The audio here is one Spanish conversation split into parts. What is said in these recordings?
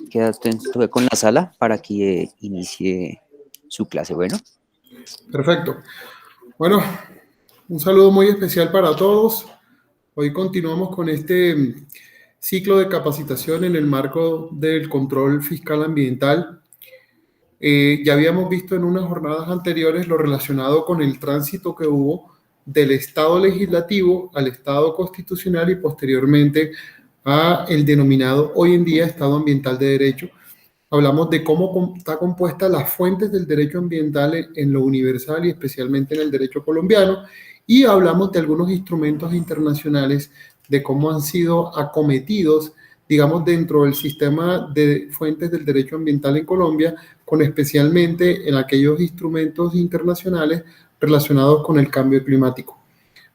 queda usted con la sala para que inicie su clase. Bueno, Perfecto. Bueno, un saludo muy especial para todos. Hoy continuamos con este ciclo de capacitación en el marco del control fiscal ambiental. Ya habíamos visto en unas jornadas anteriores lo relacionado con el tránsito que hubo del Estado legislativo al Estado constitucional y posteriormente a el denominado hoy en día Estado ambiental de derecho. Hablamos de cómo está compuesta las fuentes del derecho ambiental en lo universal y especialmente en el derecho colombiano, y hablamos de algunos instrumentos internacionales, de cómo han sido acometidos, digamos, dentro del sistema de fuentes del derecho ambiental en Colombia, con especialmente en aquellos instrumentos internacionales relacionados con el cambio climático.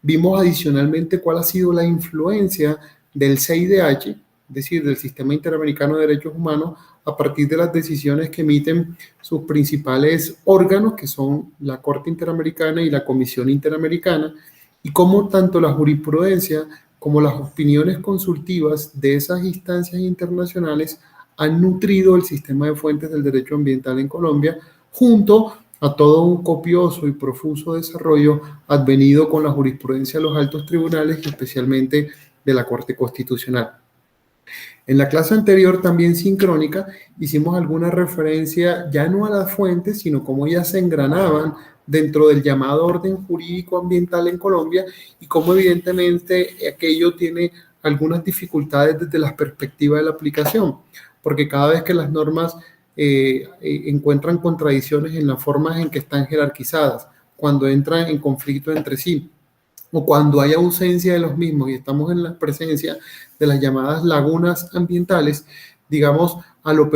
Vimos adicionalmente cuál ha sido la influencia del CIDH, es decir, del Sistema Interamericano de Derechos Humanos, a partir de las decisiones que emiten sus principales órganos, que son la Corte Interamericana y la Comisión Interamericana, y cómo tanto la jurisprudencia como las opiniones consultivas de esas instancias internacionales han nutrido el sistema de fuentes del derecho ambiental en Colombia, junto a todo un copioso y profuso desarrollo advenido con la jurisprudencia de los altos tribunales y especialmente de la Corte Constitucional. En la clase anterior, también sincrónica, hicimos alguna referencia ya no a las fuentes, sino cómo ellas se engranaban dentro del llamado orden jurídico ambiental en Colombia y cómo evidentemente aquello tiene algunas dificultades desde la perspectiva de la aplicación, porque cada vez que las normas encuentran contradicciones en las formas en que están jerarquizadas, cuando entran en conflicto entre sí, o cuando hay ausencia de los mismos y estamos en la presencia de las llamadas lagunas ambientales, digamos, a los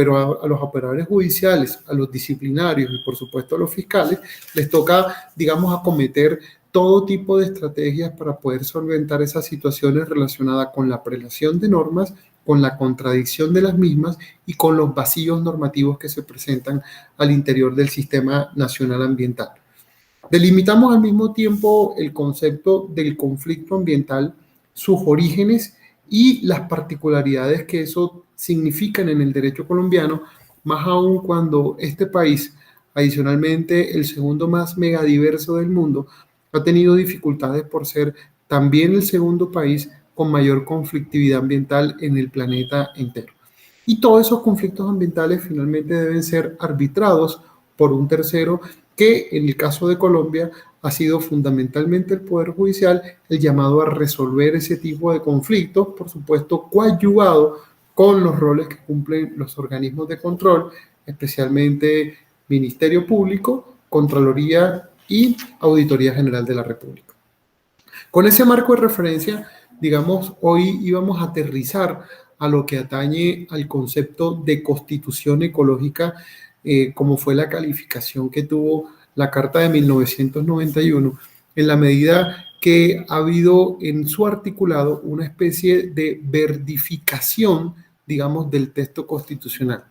operadores judiciales, a los disciplinarios y por supuesto a los fiscales, les toca, digamos, acometer todo tipo de estrategias para poder solventar esas situaciones relacionadas con la prelación de normas, con la contradicción de las mismas y con los vacíos normativos que se presentan al interior del sistema nacional ambiental. Delimitamos al mismo tiempo el concepto del conflicto ambiental, sus orígenes y las particularidades que eso significan en el derecho colombiano, más aún cuando este país, adicionalmente el segundo más megadiverso del mundo, ha tenido dificultades por ser también el segundo país con mayor conflictividad ambiental en el planeta entero. Y todos esos conflictos ambientales finalmente deben ser arbitrados por un tercero que en el caso de Colombia ha sido fundamentalmente el Poder Judicial el llamado a resolver ese tipo de conflictos, por supuesto coadyuvado con los roles que cumplen los organismos de control, especialmente Ministerio Público, Contraloría y Auditoría General de la República. Con ese marco de referencia, digamos, hoy íbamos a aterrizar a lo que atañe al concepto de constitución ecológica, como fue la calificación que tuvo la Carta de 1991, en la medida que ha habido en su articulado una especie de verdificación, digamos, del texto constitucional.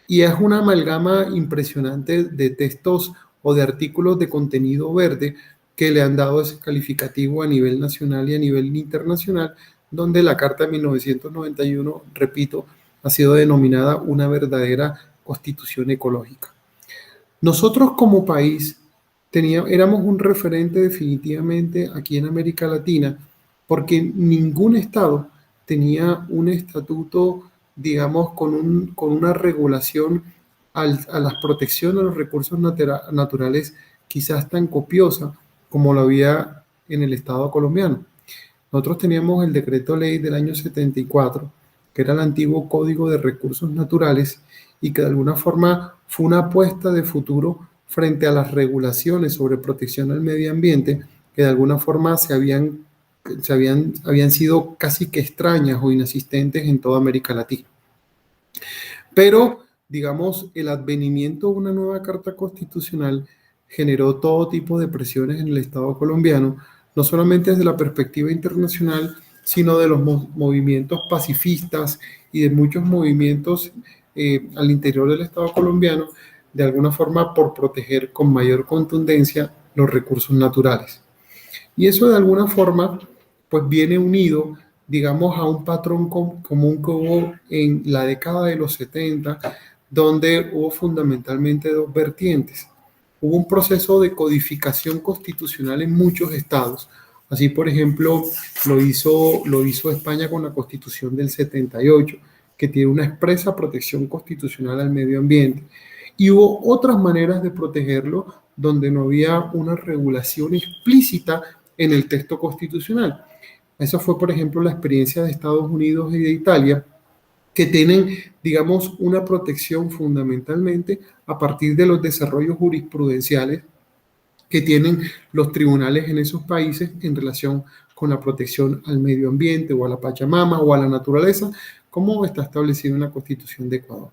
Y es una amalgama impresionante de textos o de artículos de contenido verde que le han dado ese calificativo a nivel nacional y a nivel internacional, donde la Carta de 1991, repito, ha sido denominada una verdadera constitución ecológica. Nosotros como país éramos un referente definitivamente aquí en América Latina, porque ningún estado tenía un estatuto, digamos, con una regulación a la protección a los recursos naturales quizás tan copiosa como lo había en el estado colombiano. Nosotros teníamos el decreto ley del año 74, que era el antiguo Código de Recursos Naturales y que de alguna forma fue una apuesta de futuro frente a las regulaciones sobre protección al medio ambiente que de alguna forma habían sido casi que extrañas o inexistentes en toda América Latina. Pero, digamos, el advenimiento de una nueva Carta Constitucional generó todo tipo de presiones en el Estado colombiano, no solamente desde la perspectiva internacional, sino de los movimientos pacifistas y de muchos movimientos al interior del Estado colombiano, de alguna forma por proteger con mayor contundencia los recursos naturales. Y eso de alguna forma pues viene unido digamos, a un patrón común que hubo en la década de los 70, donde hubo fundamentalmente dos vertientes. Hubo un proceso de codificación constitucional en muchos estados. Así, por ejemplo, lo hizo España con la Constitución del 78, que tiene una expresa protección constitucional al medio ambiente. Y hubo otras maneras de protegerlo donde no había una regulación explícita en el texto constitucional. Esa fue, por ejemplo, la experiencia de Estados Unidos y de Italia, que tienen, digamos, una protección fundamentalmente a partir de los desarrollos jurisprudenciales que tienen los tribunales en esos países en relación con la protección al medio ambiente o a la Pachamama o a la naturaleza, como está establecido en la Constitución de Ecuador.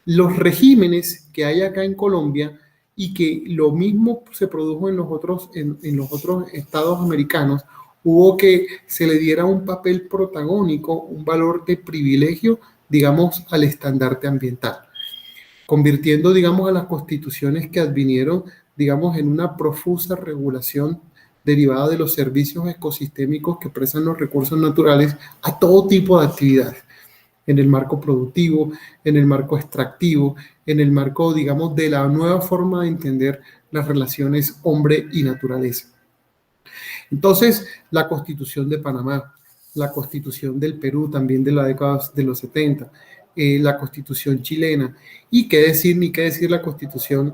Los regímenes que hay acá en Colombia y que lo mismo se produjo en los otros estados americanos, hubo que se le diera un papel protagónico, un valor de privilegio, digamos, al estandarte ambiental, convirtiendo, digamos, a las constituciones que advinieron, digamos, en una profusa regulación derivada de los servicios ecosistémicos que prestan los recursos naturales a todo tipo de actividades, en el marco productivo, en el marco extractivo, en el marco, digamos, de la nueva forma de entender las relaciones hombre y naturaleza. Entonces, la Constitución de Panamá, la Constitución del Perú, también de la década de los 70, la Constitución chilena, y qué decir, ni qué decir la Constitución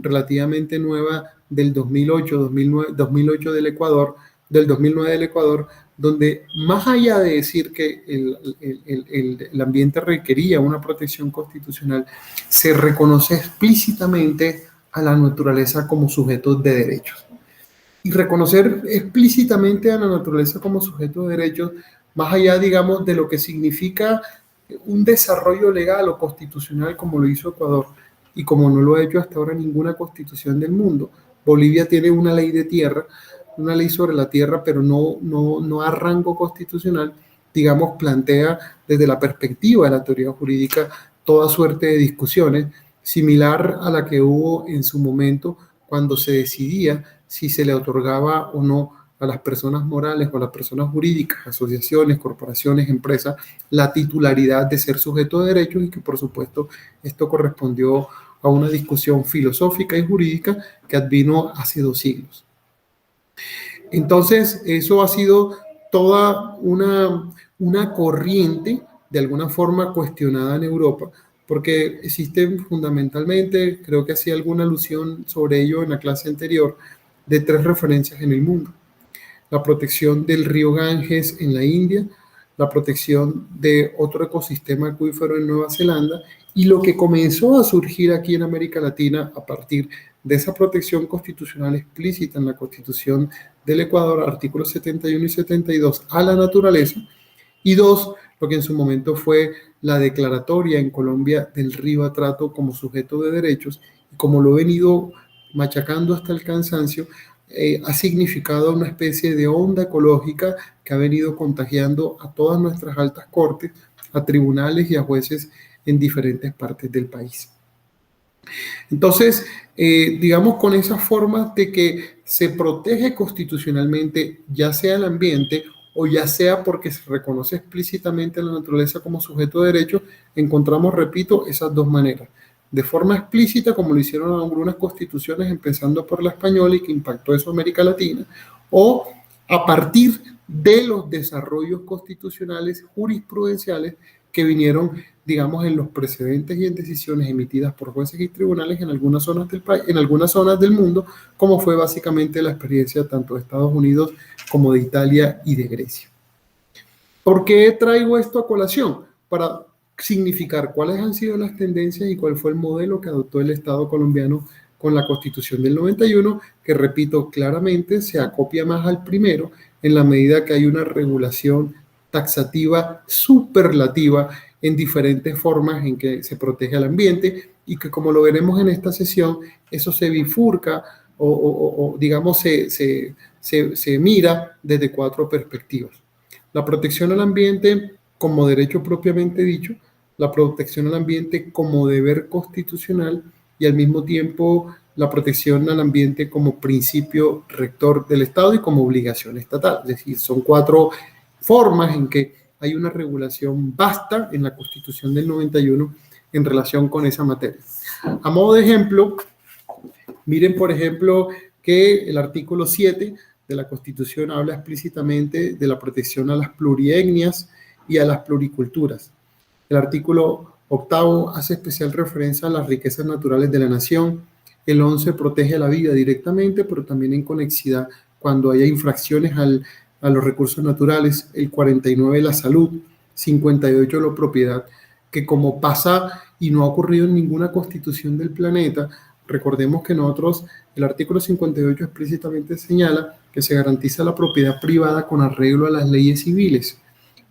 relativamente nueva del 2008, 2008 del Ecuador, del 2009 del Ecuador, donde más allá de decir que el ambiente requería una protección constitucional, se reconoce explícitamente a la naturaleza como sujeto de derechos. Y reconocer explícitamente a la naturaleza como sujeto de derechos, más allá, digamos, de lo que significa un desarrollo legal o constitucional como lo hizo Ecuador y como no lo ha hecho hasta ahora ninguna constitución del mundo. Bolivia tiene una ley de tierra, una ley sobre la tierra, pero no a rango constitucional, digamos, plantea desde la perspectiva de la teoría jurídica toda suerte de discusiones, similar a la que hubo en su momento cuando se decidía si se le otorgaba o no a las personas morales o a las personas jurídicas, asociaciones, corporaciones, empresas, la titularidad de ser sujeto de derechos, y que por supuesto esto correspondió a una discusión filosófica y jurídica que advino hace 2 siglos. Entonces, eso ha sido toda una corriente, de alguna forma cuestionada en Europa, porque existen fundamentalmente, creo que hacía alguna alusión sobre ello en la clase anterior, de 3 referencias en el mundo. La protección del río Ganges en la India, la protección de otro ecosistema acuífero en Nueva Zelanda, y lo que comenzó a surgir aquí en América Latina a partir de esa protección constitucional explícita en la Constitución del Ecuador, artículos 71 y 72, a la naturaleza, y 2, lo que en su momento fue la declaratoria en Colombia del río Atrato como sujeto de derechos, y como lo he venido machacando hasta el cansancio, ha significado una especie de onda ecológica que ha venido contagiando a todas nuestras altas cortes, a tribunales y a jueces en diferentes partes del país. Entonces, digamos, con esa forma de que se protege constitucionalmente, ya sea el ambiente o ya sea porque se reconoce explícitamente a la naturaleza como sujeto de derecho, encontramos, repito, esas 2 maneras. De forma explícita, como lo hicieron algunas constituciones, empezando por la española y que impactó eso en América Latina, o a partir de los desarrollos constitucionales jurisprudenciales que vinieron, digamos, en los precedentes y en decisiones emitidas por jueces y tribunales en algunas zonas del país, en algunas zonas del mundo, como fue básicamente la experiencia tanto de Estados Unidos como de Italia y de Grecia. ¿Por qué traigo esto a colación? Para significar cuáles han sido las tendencias y cuál fue el modelo que adoptó el Estado colombiano con la Constitución del 91, que, repito, claramente se acopia más al primero en la medida que hay una regulación taxativa superlativa en diferentes formas en que se protege al ambiente, y que, como lo veremos en esta sesión, eso se bifurca o digamos, se mira desde 4 perspectivas. La protección al ambiente como derecho propiamente dicho, la protección al ambiente como deber constitucional, y al mismo tiempo la protección al ambiente como principio rector del Estado y como obligación estatal. Es decir, son 4 formas en que hay una regulación vasta en la Constitución del 91 en relación con esa materia. A modo de ejemplo, miren, por ejemplo, que el artículo 7 de la Constitución habla explícitamente de la protección a las plurietnias y a las pluriculturas. El artículo 8 hace especial referencia a las riquezas naturales de la nación. El 11 protege la vida directamente, pero también en conexidad cuando haya infracciones a los recursos naturales. El 49 la salud, 58 la propiedad, que como pasa y no ha ocurrido en ninguna constitución del planeta, recordemos que nosotros, el artículo 58 explícitamente señala que se garantiza la propiedad privada con arreglo a las leyes civiles.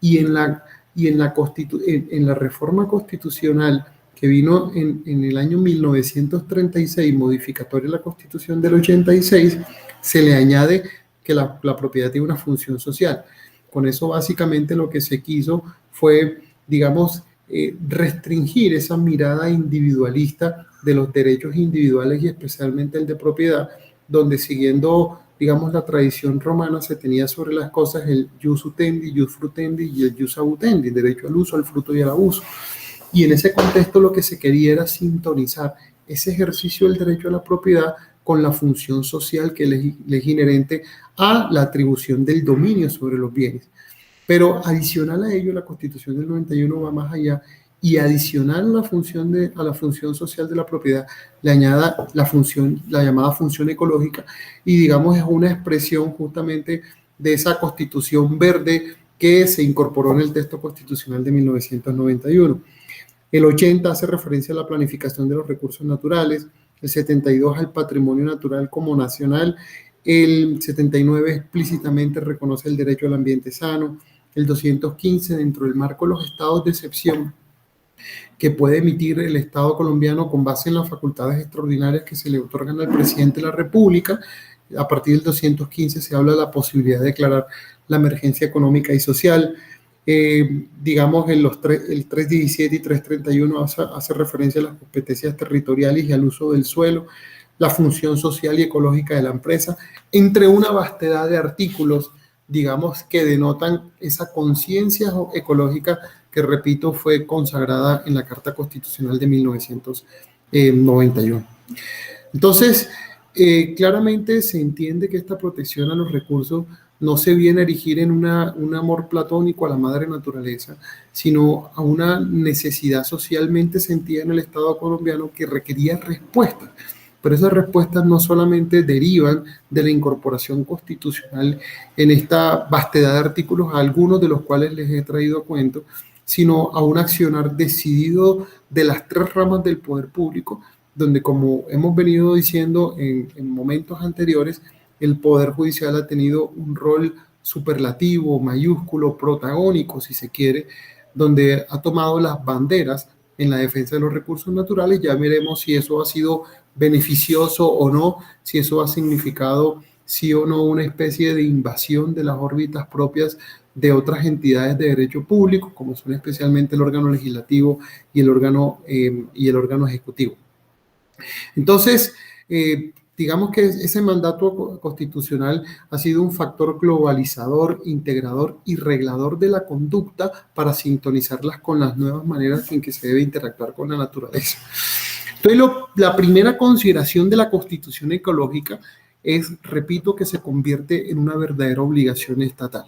Y en la reforma constitucional que vino en el año 1936, modificatoria de la Constitución del 86, se le añade que la propiedad tiene una función social. Con eso básicamente lo que se quiso fue, digamos, restringir esa mirada individualista de los derechos individuales y especialmente el de propiedad, donde siguiendo, digamos, la tradición romana se tenía sobre las cosas el jus utendi, jus frutendi y el jus abutendi, derecho al uso, al fruto y al abuso. Y en ese contexto lo que se quería era sintonizar ese ejercicio del derecho a la propiedad con la función social que le es inherente a la atribución del dominio sobre los bienes. Pero adicional a ello, la Constitución del 91 va más allá y adicional a la función social de la propiedad le añade la llamada función ecológica, y digamos es una expresión justamente de esa Constitución verde que se incorporó en el texto constitucional de 1991. El 80 hace referencia a la planificación de los recursos naturales, el 72 al patrimonio natural como nacional, el 79 explícitamente reconoce el derecho al ambiente sano, el 215 dentro del marco de los estados de excepción que puede emitir el Estado colombiano con base en las facultades extraordinarias que se le otorgan al presidente de la República. A partir del 215 se habla de la posibilidad de declarar la emergencia económica y social. Digamos, el 317 y 331 hace referencia a las competencias territoriales y al uso del suelo, la función social y ecológica de la empresa, entre una vastedad de artículos, digamos, que denotan esa conciencia ecológica que, repito, fue consagrada en la Carta Constitucional de 1991. Entonces, claramente se entiende que esta protección a los recursos no se viene a erigir en un amor platónico a la madre naturaleza, sino a una necesidad socialmente sentida en el Estado colombiano que requería respuestas. Pero esas respuestas no solamente derivan de la incorporación constitucional en esta vastedad de artículos, algunos de los cuales les he traído a cuento, sino a un accionar decidido de las tres ramas del poder público, donde, como hemos venido diciendo en momentos anteriores, el Poder Judicial ha tenido un rol superlativo, mayúsculo, protagónico, si se quiere, donde ha tomado las banderas en la defensa de los recursos naturales. Ya veremos si eso ha sido beneficioso o no, si eso ha significado sí o no una especie de invasión de las órbitas propias de otras entidades de derecho público, como son especialmente el órgano legislativo y el órgano ejecutivo. Entonces, digamos que ese mandato constitucional ha sido un factor globalizador, integrador y reglador de la conducta para sintonizarlas con las nuevas maneras en que se debe interactuar con la naturaleza. Entonces, la primera consideración de la Constitución ecológica es, repito, que se convierte en una verdadera obligación estatal.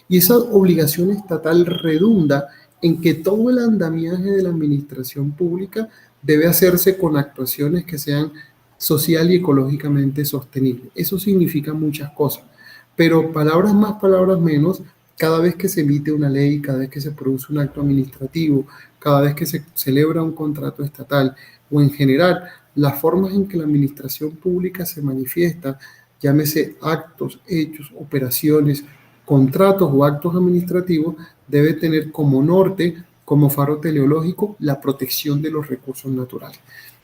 Y esa obligación estatal redunda en que todo el andamiaje de la administración pública debe hacerse con actuaciones que sean social y ecológicamente sostenibles. Eso significa muchas cosas, pero palabras más, palabras menos, cada vez que se emite una ley, cada vez que se produce un acto administrativo, cada vez que se celebra un contrato estatal o en general las formas en que la administración pública se manifiesta, llámese actos, hechos, operaciones, contratos o actos administrativos, debe tener como norte, como faro teleológico, la protección de los recursos naturales.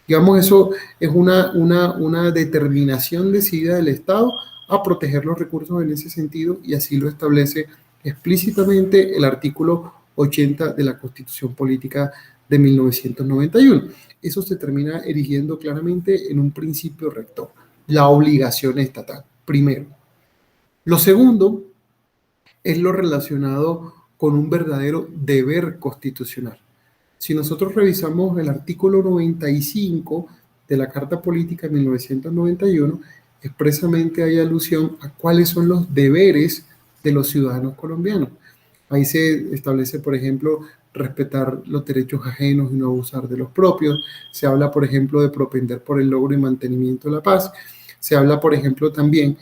Digamos, eso es una determinación decidida del Estado a proteger los recursos en ese sentido, y así lo establece explícitamente el artículo 80 de la Constitución Política de 1991. Eso se termina erigiendo claramente en un principio rector, la obligación estatal, primero. Lo segundo es lo relacionado con un verdadero deber constitucional. Si nosotros revisamos el artículo 95 de la Carta Política de 1991, expresamente hay alusión a cuáles son los deberes de los ciudadanos colombianos. Ahí se establece, por ejemplo, respetar los derechos ajenos y no abusar de los propios. Se habla, por ejemplo, de propender por el logro y mantenimiento de la paz. Se habla, por ejemplo, también,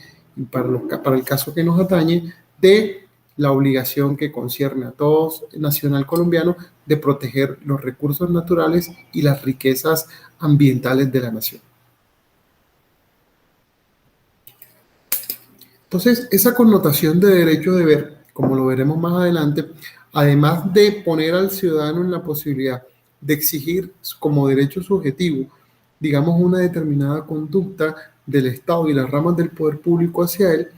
para el caso que nos atañe, de la obligación que concierne a todos nacional colombiano de proteger los recursos naturales y las riquezas ambientales de la nación. Entonces, esa connotación de derecho-deber, como lo veremos más adelante, además de poner al ciudadano en la posibilidad de exigir como derecho subjetivo, digamos, una determinada conducta del Estado y las ramas del poder público hacia él,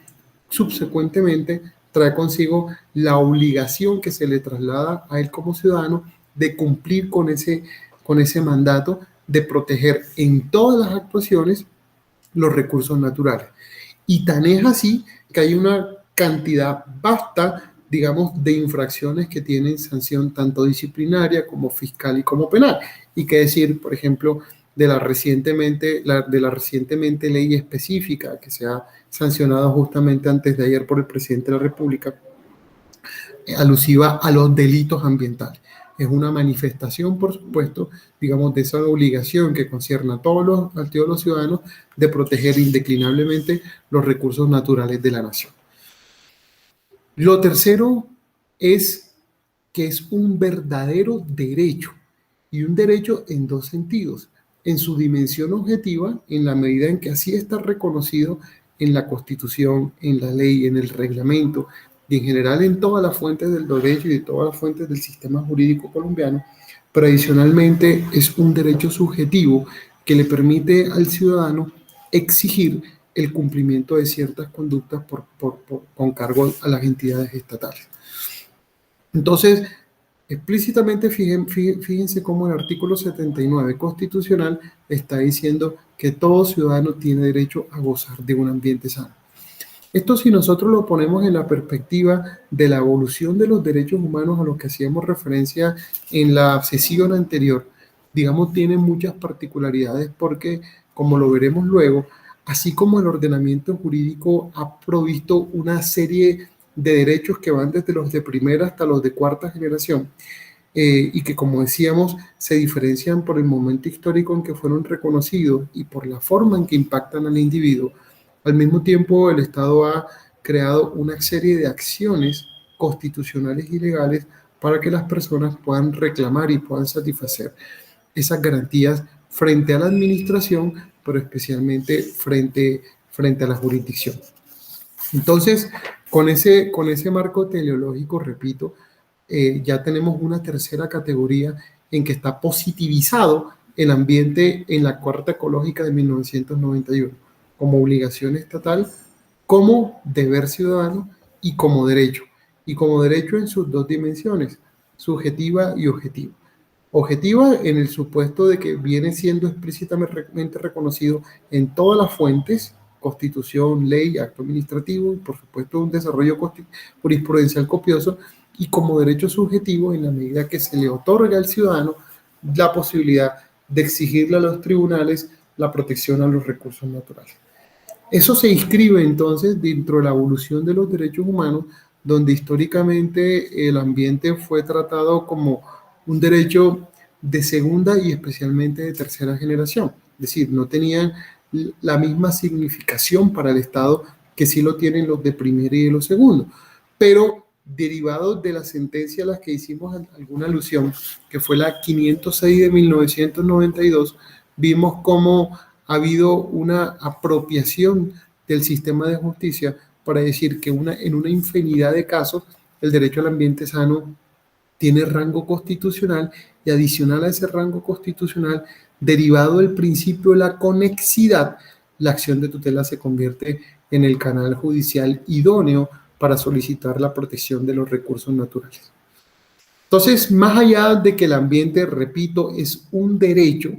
subsecuentemente trae consigo la obligación que se le traslada a él como ciudadano de cumplir con ese mandato de proteger en todas las actuaciones los recursos naturales. Y tan es así que hay una cantidad vasta, digamos, de infracciones que tienen sanción tanto disciplinaria como fiscal y como penal. Y qué decir, por ejemplo, de la recientemente ley específica que se ha sancionado justamente antes de ayer por el presidente de la República, alusiva a los delitos ambientales. Es una manifestación, por supuesto, digamos, de esa obligación que concierne a todos los ciudadanos de proteger indeclinablemente los recursos naturales de la nación. Lo tercero es que es un verdadero derecho, y un derecho en dos sentidos. En su dimensión objetiva, en la medida en que así está reconocido en la Constitución, en la ley, en el reglamento, y en general en todas las fuentes del derecho y de todas las fuentes del sistema jurídico colombiano, pero adicionalmente es un derecho subjetivo que le permite al ciudadano exigir el cumplimiento de ciertas conductas con cargo a las entidades estatales. Entonces, explícitamente fíjense cómo el artículo 79 constitucional está diciendo que todo ciudadano tiene derecho a gozar de un ambiente sano. Esto, si nosotros lo ponemos en la perspectiva de la evolución de los derechos humanos a los que hacíamos referencia en la sesión anterior, digamos, tiene muchas particularidades porque, como lo veremos luego, así como el ordenamiento jurídico ha provisto una serie de derechos que van desde los de primera hasta los de cuarta generación, y que, como decíamos, se diferencian por el momento histórico en que fueron reconocidos y por la forma en que impactan al individuo. Al mismo tiempo, el Estado ha creado una serie de acciones constitucionales y legales para que las personas puedan reclamar y puedan satisfacer esas garantías frente a la administración, pero especialmente frente a la jurisdicción. Entonces, con ese marco teleológico, repito, ya tenemos una tercera categoría en que está positivizado el ambiente en la Carta Ecológica de 1991, como obligación estatal, como deber ciudadano y como derecho. Y como derecho en sus dos dimensiones, subjetiva y objetiva. Objetiva en el supuesto de que viene siendo explícitamente reconocido en todas las fuentes, constitución, ley, acto administrativo y por supuesto un desarrollo jurisprudencial copioso, y como derecho subjetivo en la medida que se le otorga al ciudadano la posibilidad de exigirle a los tribunales la protección a los recursos naturales. Eso se inscribe entonces dentro de la evolución de los derechos humanos, donde históricamente el ambiente fue tratado como un derecho de segunda y especialmente de tercera generación. Es decir, no tenían la misma significación para el Estado que sí lo tienen los de primera y de los segundos. Pero derivados de la sentencia a las que hicimos alguna alusión, que fue la 506 de 1992, vimos cómo ha habido una apropiación del sistema de justicia para decir que en una infinidad de casos el derecho al ambiente sano tiene rango constitucional, y adicional a ese rango constitucional, derivado del principio de la conexidad, la acción de tutela se convierte en el canal judicial idóneo para solicitar la protección de los recursos naturales. Entonces, más allá de que el ambiente, repito, es un derecho,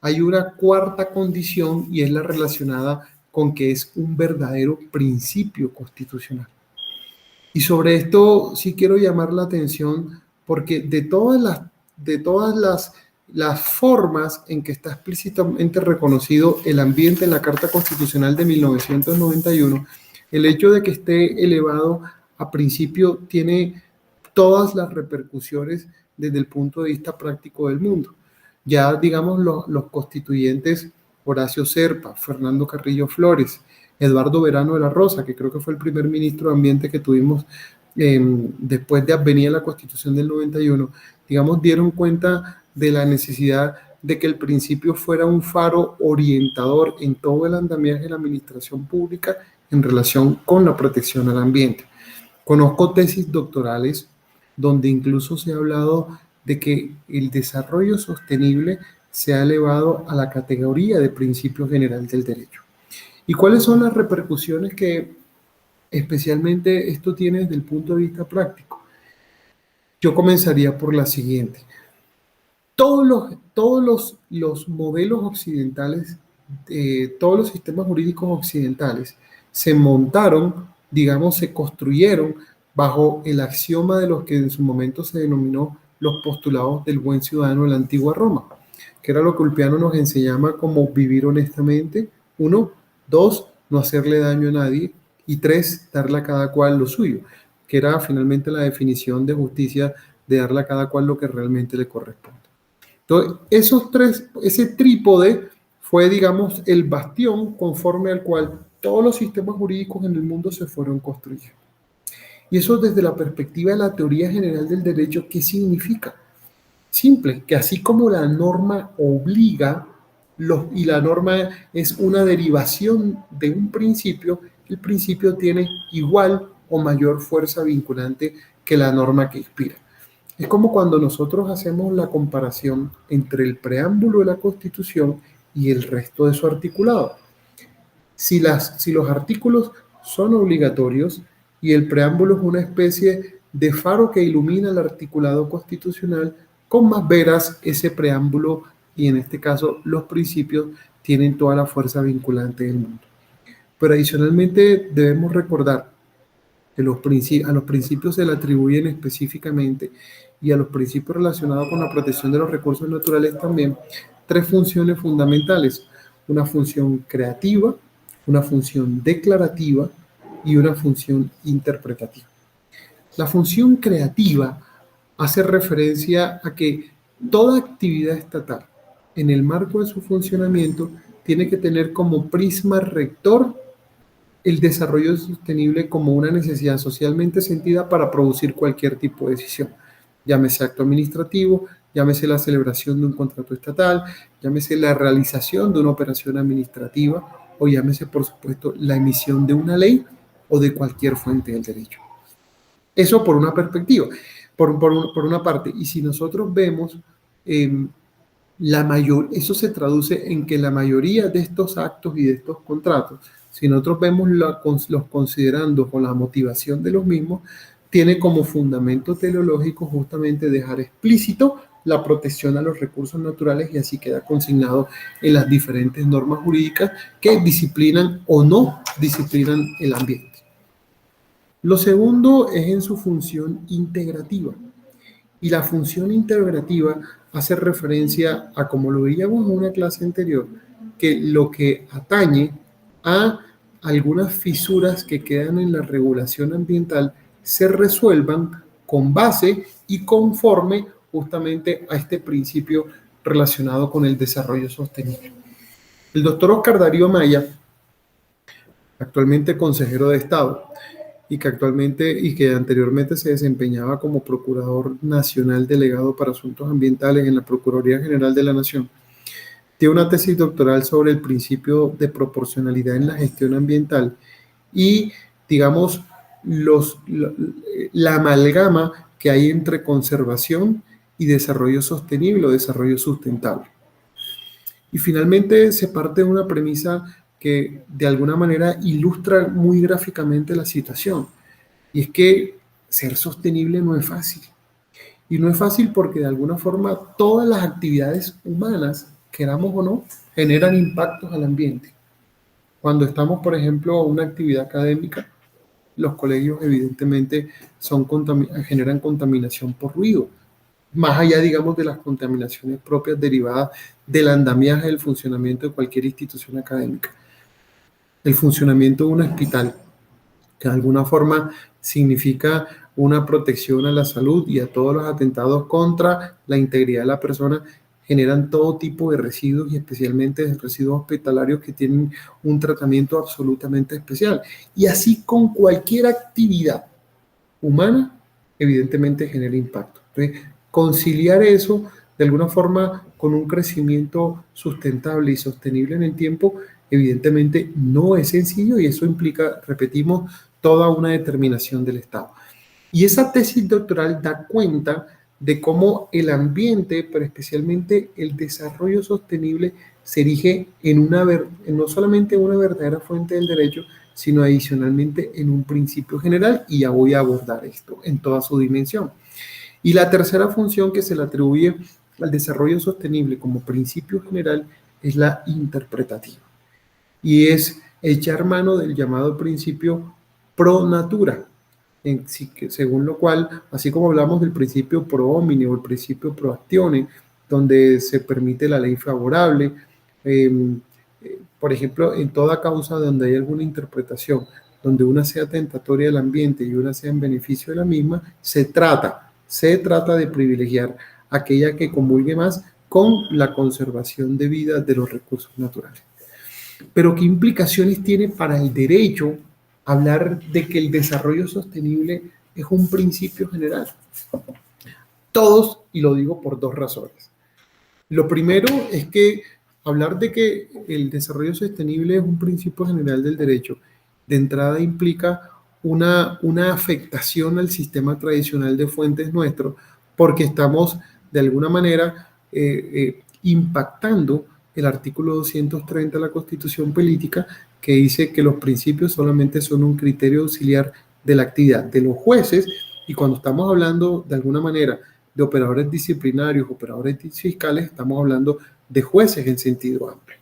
hay una cuarta condición y es la relacionada con que es un verdadero principio constitucional. Y sobre esto sí quiero llamar la atención porque de todas las formas en que está explícitamente reconocido el ambiente en la Carta Constitucional de 1991, el hecho de que esté elevado a principio tiene todas las repercusiones desde el punto de vista práctico del mundo. Ya, digamos, los constituyentes Horacio Serpa, Fernando Carrillo Flores, Eduardo Verano de la Rosa, que creo que fue el primer ministro de Ambiente que tuvimos después de venir la Constitución del 91, digamos, dieron cuenta de la necesidad de que el principio fuera un faro orientador en todo el andamiaje de la administración pública en relación con la protección al ambiente. Conozco tesis doctorales donde incluso se ha hablado de que el desarrollo sostenible se ha elevado a la categoría de principio general del derecho. ¿Y cuáles son las repercusiones que especialmente esto tiene desde el punto de vista práctico? Yo comenzaría por la siguiente. Todos los modelos occidentales, todos los sistemas jurídicos occidentales se montaron, digamos, se construyeron bajo el axioma de los que en su momento se denominó los postulados del buen ciudadano de la antigua Roma, que era lo que Ulpiano nos enseñaba como vivir honestamente, 1, 2, no hacerle daño a nadie, y 3, darle a cada cual lo suyo, que era finalmente la definición de justicia, de darle a cada cual lo que realmente le corresponde. Entonces, ese trípode fue, digamos, el bastión conforme al cual todos los sistemas jurídicos en el mundo se fueron construyendo. Y eso desde la perspectiva de la teoría general del derecho, ¿qué significa? Simple, que así como la norma obliga y la norma es una derivación de un principio, el principio tiene igual o mayor fuerza vinculante que la norma que inspira. Es como cuando nosotros hacemos la comparación entre el preámbulo de la Constitución y el resto de su articulado. Si los artículos son obligatorios y el preámbulo es una especie de faro que ilumina el articulado constitucional, con más veras ese preámbulo y en este caso los principios tienen toda la fuerza vinculante del mundo. Pero adicionalmente debemos recordar que a los principios se le atribuyen específicamente y a los principios relacionados con la protección de los recursos naturales también 3 funciones fundamentales: una función creativa, una función declarativa y una función interpretativa. La función creativa hace referencia a que toda actividad estatal, en el marco de su funcionamiento, tiene que tener como prisma rector el desarrollo sostenible como una necesidad socialmente sentida para producir cualquier tipo de decisión. Llámese acto administrativo, llámese la celebración de un contrato estatal, llámese la realización de una operación administrativa o llámese, por supuesto, la emisión de una ley o de cualquier fuente del derecho. Eso por una perspectiva, por una parte. Y si nosotros vemos, eso se traduce en que la mayoría de estos actos y de estos contratos, si nosotros vemos los considerando con la motivación de los mismos, tiene como fundamento teleológico justamente dejar explícito la protección a los recursos naturales y así queda consignado en las diferentes normas jurídicas que disciplinan o no disciplinan el ambiente. Lo segundo es en su función integrativa. Y la función integrativa hace referencia a, como lo veíamos en una clase anterior, que lo que atañe a algunas fisuras que quedan en la regulación ambiental se resuelvan con base y conforme justamente a este principio relacionado con el desarrollo sostenible. El doctor Oscar Darío Maya, actualmente consejero de Estado, y que anteriormente se desempeñaba como Procurador Nacional Delegado para Asuntos Ambientales en la Procuraduría General de la Nación, tiene una tesis doctoral sobre el principio de proporcionalidad en la gestión ambiental y, digamos, la amalgama que hay entre conservación y desarrollo sostenible o desarrollo sustentable. Y finalmente se parte de una premisa que de alguna manera ilustra muy gráficamente la situación. Y es que ser sostenible no es fácil. Y no es fácil porque de alguna forma todas las actividades humanas, queramos o no, generan impactos al ambiente. Cuando estamos, por ejemplo, en una actividad académica, los colegios evidentemente generan contaminación por ruido, más allá, digamos, de las contaminaciones propias derivadas del andamiaje del funcionamiento de cualquier institución académica. El funcionamiento de un hospital, que de alguna forma significa una protección a la salud y a todos los atentados contra la integridad de la persona, generan todo tipo de residuos y especialmente residuos hospitalarios que tienen un tratamiento absolutamente especial. Y así con cualquier actividad humana, evidentemente genera impacto. Entonces, conciliar eso de alguna forma con un crecimiento sustentable y sostenible en el tiempo, evidentemente no es sencillo y eso implica, repetimos, toda una determinación del Estado. Y esa tesis doctoral da cuenta de cómo el ambiente, pero especialmente el desarrollo sostenible, se erige en no solamente una verdadera fuente del derecho, sino adicionalmente en un principio general, y ya voy a abordar esto en toda su dimensión. Y la tercera función que se le atribuye al desarrollo sostenible como principio general es la interpretativa, y es echar mano del llamado principio pro natura, según lo cual, así como hablamos del principio pro homine o el principio pro actione, donde se permite la ley favorable, por ejemplo, en toda causa donde hay alguna interpretación, donde una sea tentatoria del ambiente y una sea en beneficio de la misma, se trata de privilegiar aquella que comulgue más con la conservación de vida de los recursos naturales. Pero ¿qué implicaciones tiene para el derecho hablar de que el desarrollo sostenible es un principio general? Todos, y lo digo por dos razones. Lo primero es que hablar de que el desarrollo sostenible es un principio general del derecho, de entrada implica una afectación al sistema tradicional de fuentes nuestro, porque estamos de alguna manera impactando el artículo 230 de la Constitución Política, que dice que los principios solamente son un criterio auxiliar de la actividad de los jueces, y cuando estamos hablando de alguna manera de operadores disciplinarios, operadores fiscales, estamos hablando de jueces en sentido amplio.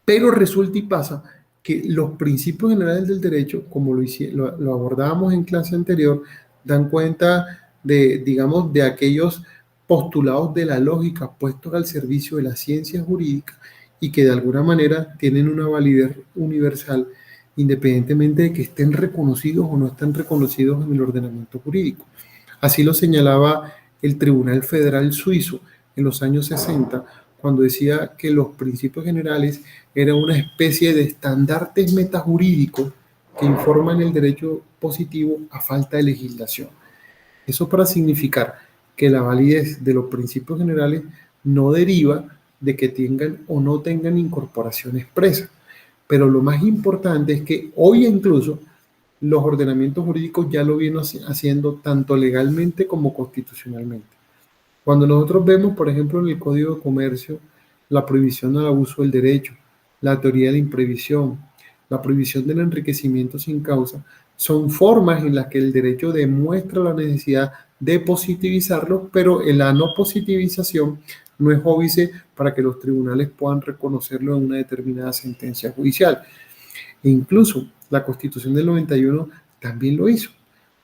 Pero resulta y pasa que los principios generales del derecho, como lo abordábamos en clase anterior, dan cuenta de, digamos, de aquellos postulados de la lógica puestos al servicio de la ciencia jurídica y que de alguna manera tienen una validez universal independientemente de que estén reconocidos o no estén reconocidos en el ordenamiento jurídico. Así lo señalaba el Tribunal Federal Suizo en los años 60, cuando decía que los principios generales eran una especie de estandartes metajurídicos que informan el derecho positivo a falta de legislación. Eso para significar que la validez de los principios generales no deriva de que tengan o no tengan incorporación expresa. Pero lo más importante es que hoy incluso los ordenamientos jurídicos ya lo vienen haciendo tanto legalmente como constitucionalmente. Cuando nosotros vemos, por ejemplo, en el Código de Comercio, la prohibición al abuso del derecho, la teoría de la imprevisión, la prohibición del enriquecimiento sin causa, son formas en las que el derecho demuestra la necesidad de positivizarlo, pero la no positivización no es óbice para que los tribunales puedan reconocerlo en una determinada sentencia judicial. E incluso la Constitución del 91 también lo hizo.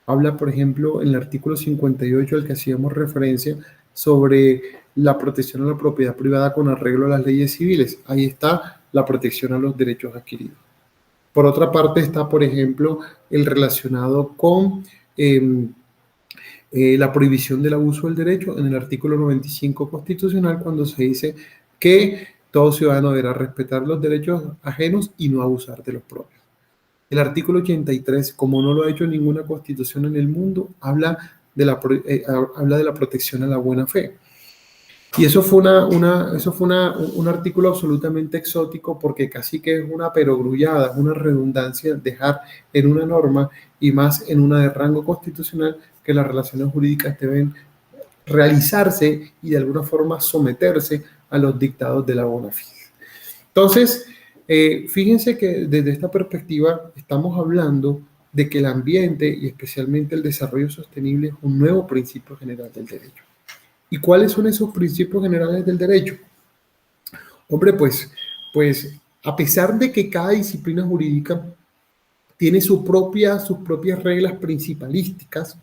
Habla, por ejemplo, en el artículo 58 al que hacíamos referencia sobre la protección a la propiedad privada con arreglo a las leyes civiles. Ahí está la protección a los derechos adquiridos. Por otra parte está, por ejemplo, el relacionado con la prohibición del abuso del derecho en el artículo 95 constitucional, cuando se dice que todo ciudadano deberá respetar los derechos ajenos y no abusar de los propios. El artículo 83, como no lo ha hecho ninguna constitución en el mundo, habla de la protección a la buena fe. Y eso fue un artículo absolutamente exótico, porque casi que es una perogrullada, una redundancia dejar en una norma, y más en una de rango constitucional, que las relaciones jurídicas deben realizarse y de alguna forma someterse a los dictados de la bona fide. Entonces, fíjense que desde esta perspectiva estamos hablando de que el ambiente y especialmente el desarrollo sostenible es un nuevo principio general del derecho. ¿Y cuáles son esos principios generales del derecho? Hombre, pues a pesar de que cada disciplina jurídica tiene sus propias reglas principalísticas,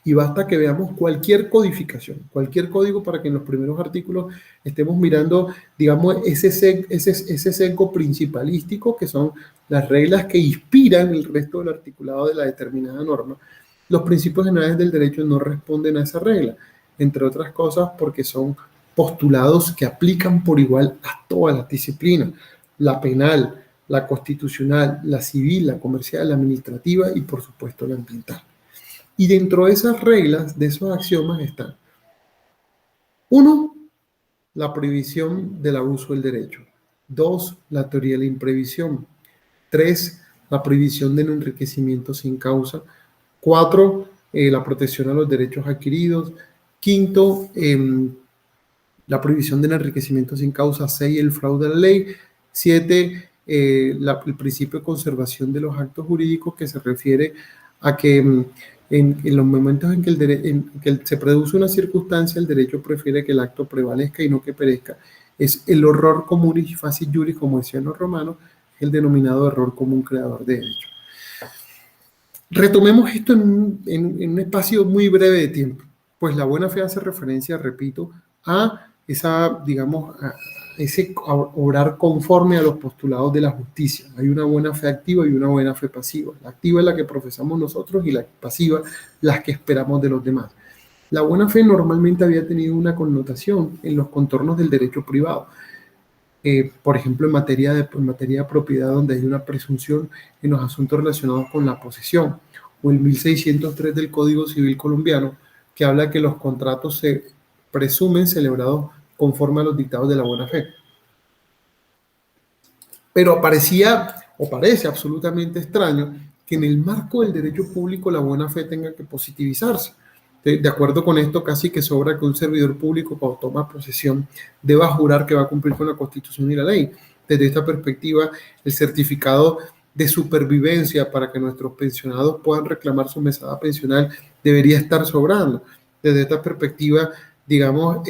y basta que veamos cualquier codificación, cualquier código para que en los primeros artículos estemos mirando, digamos, ese sesgo principalístico, que son las reglas que inspiran el resto del articulado de la determinada norma. Los principios generales del derecho no responden a esa regla, entre otras cosas porque son postulados que aplican por igual a todas las disciplinas: la penal, la constitucional, la civil, la comercial, la administrativa y por supuesto la ambiental. Y dentro de esas reglas, de esos axiomas están: 1, la prohibición del abuso del derecho; 2, la teoría de la imprevisión; 3, la prohibición del enriquecimiento sin causa; 4, la protección a los derechos adquiridos; 5, la prohibición del enriquecimiento sin causa; 6, el fraude a la ley; 7, el principio de conservación de los actos jurídicos, que se refiere a que en los momentos en que se produce una circunstancia, el derecho prefiere que el acto prevalezca y no que perezca. Es el horror comunis facie juris, como decían los romanos, el denominado error común creador de derecho. Retomemos esto en un espacio muy breve de tiempo. Pues la buena fe hace referencia, repito, a esa, digamos, a ese obrar conforme a los postulados de la justicia. Hay una buena fe activa y una buena fe pasiva. La activa es la que profesamos nosotros y la pasiva las que esperamos de los demás. La buena fe normalmente había tenido una connotación en los contornos del derecho privado. Por ejemplo, en materia de propiedad, donde hay una presunción en los asuntos relacionados con la posesión, o el 1603 del Código Civil colombiano, que habla que los contratos se presumen celebrados conforme a los dictados de la buena fe. Pero parece absolutamente extraño que en el marco del derecho público la buena fe tenga que positivizarse. De acuerdo con esto, casi que sobra que un servidor público, cuando toma posesión, deba jurar que va a cumplir con la Constitución y la ley. Desde esta perspectiva, el certificado de supervivencia para que nuestros pensionados puedan reclamar su mesada pensional debería estar sobrando. Desde esta perspectiva, digamos,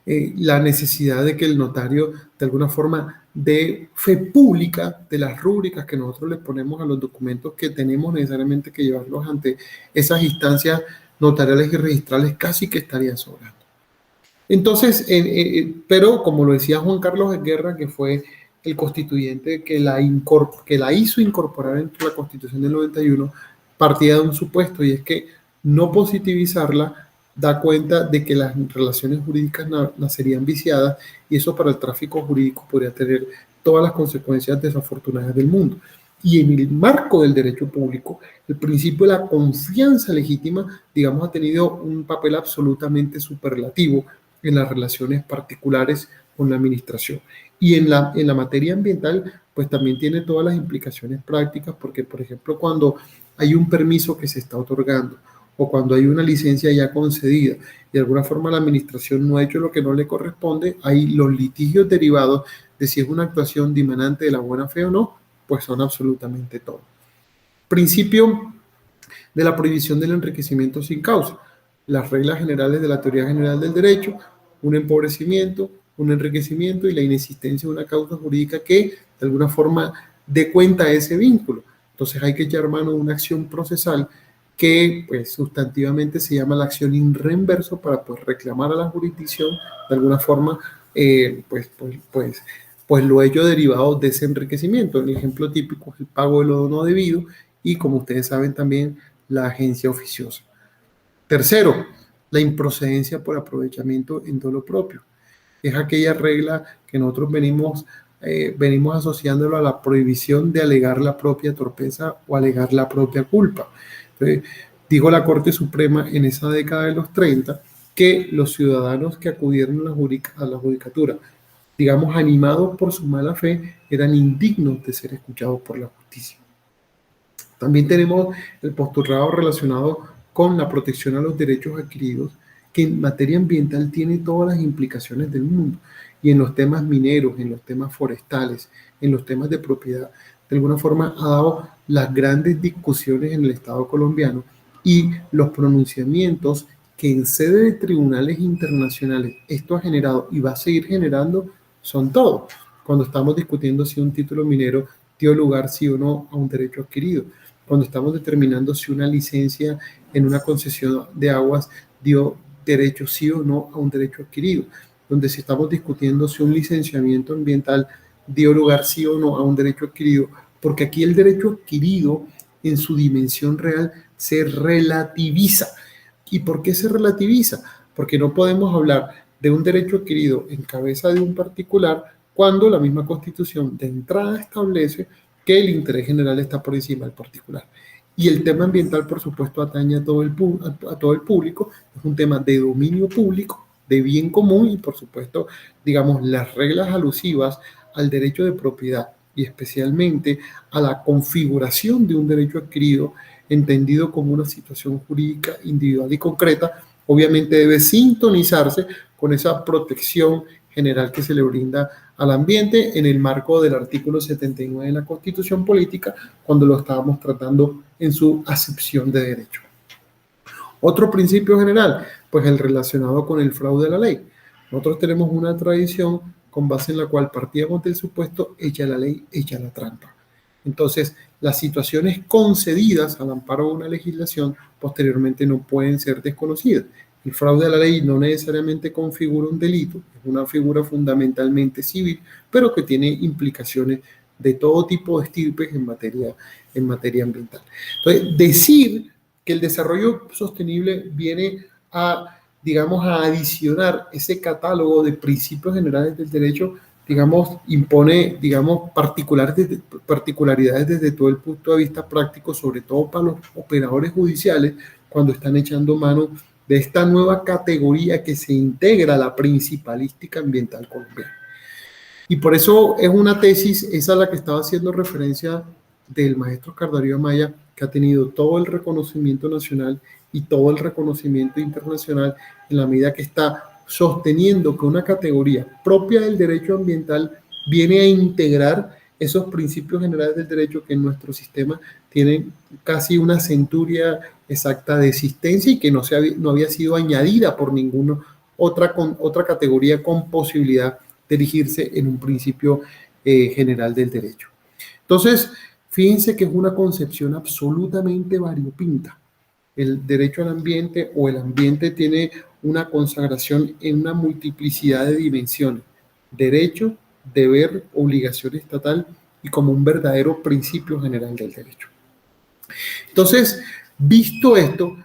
la necesidad de que el notario, de alguna forma, dé fe pública de las rúbricas que nosotros les ponemos a los documentos que tenemos necesariamente que llevarlos ante esas instancias notariales y registrales, casi que estaría sobrando. Entonces, pero como lo decía Juan Carlos Guerra, que fue el constituyente que la hizo incorporar en la Constitución del 91, partía de un supuesto, y es que no positivizarla da cuenta de que las relaciones jurídicas nacerían viciadas, y eso para el tráfico jurídico podría tener todas las consecuencias desafortunadas del mundo. Y en el marco del derecho público, el principio de la confianza legítima, digamos, ha tenido un papel absolutamente superlativo en las relaciones particulares con la administración. Y en la materia ambiental, pues también tiene todas las implicaciones prácticas, porque, por ejemplo, cuando hay un permiso que se está otorgando, o cuando hay una licencia ya concedida y de alguna forma la administración no ha hecho lo que no le corresponde, hay los litigios derivados de si es una actuación dimanante de la buena fe o no, pues son absolutamente todo. Principio de la prohibición del enriquecimiento sin causa. Las reglas generales de la teoría general del derecho: un empobrecimiento, un enriquecimiento y la inexistencia de una causa jurídica que de alguna forma dé cuenta de ese vínculo. Entonces hay que echar mano de una acción procesal que pues sustantivamente se llama la acción in reverso, para pues reclamar a la jurisdicción de alguna forma pues lo hecho derivado de ese enriquecimiento. El ejemplo típico es el pago de lo no debido y, como ustedes saben, también la agencia oficiosa. Tercero, la improcedencia por aprovechamiento en dolo propio. Es aquella regla que nosotros venimos asociándolo a la prohibición de alegar la propia torpeza o alegar la propia culpa. Entonces, dijo la Corte Suprema en esa década de los 30 que los ciudadanos que acudieron a la judicatura, digamos, animados por su mala fe, eran indignos de ser escuchados por la justicia. También tenemos el postulado relacionado con la protección a los derechos adquiridos, que en materia ambiental tiene todas las implicaciones del mundo, y en los temas mineros, en los temas forestales, en los temas de propiedad, de alguna forma ha dado las grandes discusiones en el Estado colombiano, y los pronunciamientos que en sede de tribunales internacionales esto ha generado y va a seguir generando son todos. Cuando estamos discutiendo si un título minero dio lugar sí o no a un derecho adquirido. Cuando estamos determinando si una licencia en una concesión de aguas dio derecho sí o no a un derecho adquirido. Donde si estamos discutiendo si un licenciamiento ambiental dio lugar sí o no a un derecho adquirido, porque aquí el derecho adquirido en su dimensión real se relativiza. ¿Y por qué se relativiza? Porque no podemos hablar de un derecho adquirido en cabeza de un particular cuando la misma Constitución de entrada establece que el interés general está por encima del particular. Y el tema ambiental, por supuesto, atañe a todo el público, es un tema de dominio público, de bien común y, por supuesto, digamos, las reglas alusivas al derecho de propiedad y especialmente a la configuración de un derecho adquirido entendido como una situación jurídica individual y concreta, obviamente debe sintonizarse con esa protección general que se le brinda al ambiente en el marco del artículo 79 de la Constitución Política, cuando lo estábamos tratando en su acepción de derecho. Otro principio general, pues el relacionado con el fraude a la ley. Nosotros tenemos una tradición con base en la cual partíamos del supuesto hecha la ley, hecha la trampa. Entonces, las situaciones concedidas al amparo de una legislación posteriormente no pueden ser desconocidas. El fraude a la ley no necesariamente configura un delito, es una figura fundamentalmente civil, pero que tiene implicaciones de todo tipo de estirpes en materia ambiental. Entonces, decir que el desarrollo sostenible viene a, digamos, a adicionar ese catálogo de principios generales del derecho, digamos, impone, digamos, particularidades desde todo el punto de vista práctico, sobre todo para los operadores judiciales, cuando están echando mano de esta nueva categoría que se integra a la principalística ambiental colombiana. Y por eso es una tesis, esa a la que estaba haciendo referencia del maestro Oscar Darío Amaya, que ha tenido todo el reconocimiento nacional y todo el reconocimiento internacional en la medida que está sosteniendo que una categoría propia del derecho ambiental viene a integrar esos principios generales del derecho que en nuestro sistema tienen casi una centuria exacta de existencia y que no había sido añadida por ninguna otra categoría con posibilidad de erigirse en un principio general del derecho. Entonces, fíjense que es una concepción absolutamente variopinta. El derecho al ambiente o el ambiente tiene una consagración en una multiplicidad de dimensiones: derecho, deber, obligación estatal y como un verdadero principio general del derecho. Entonces, visto esto,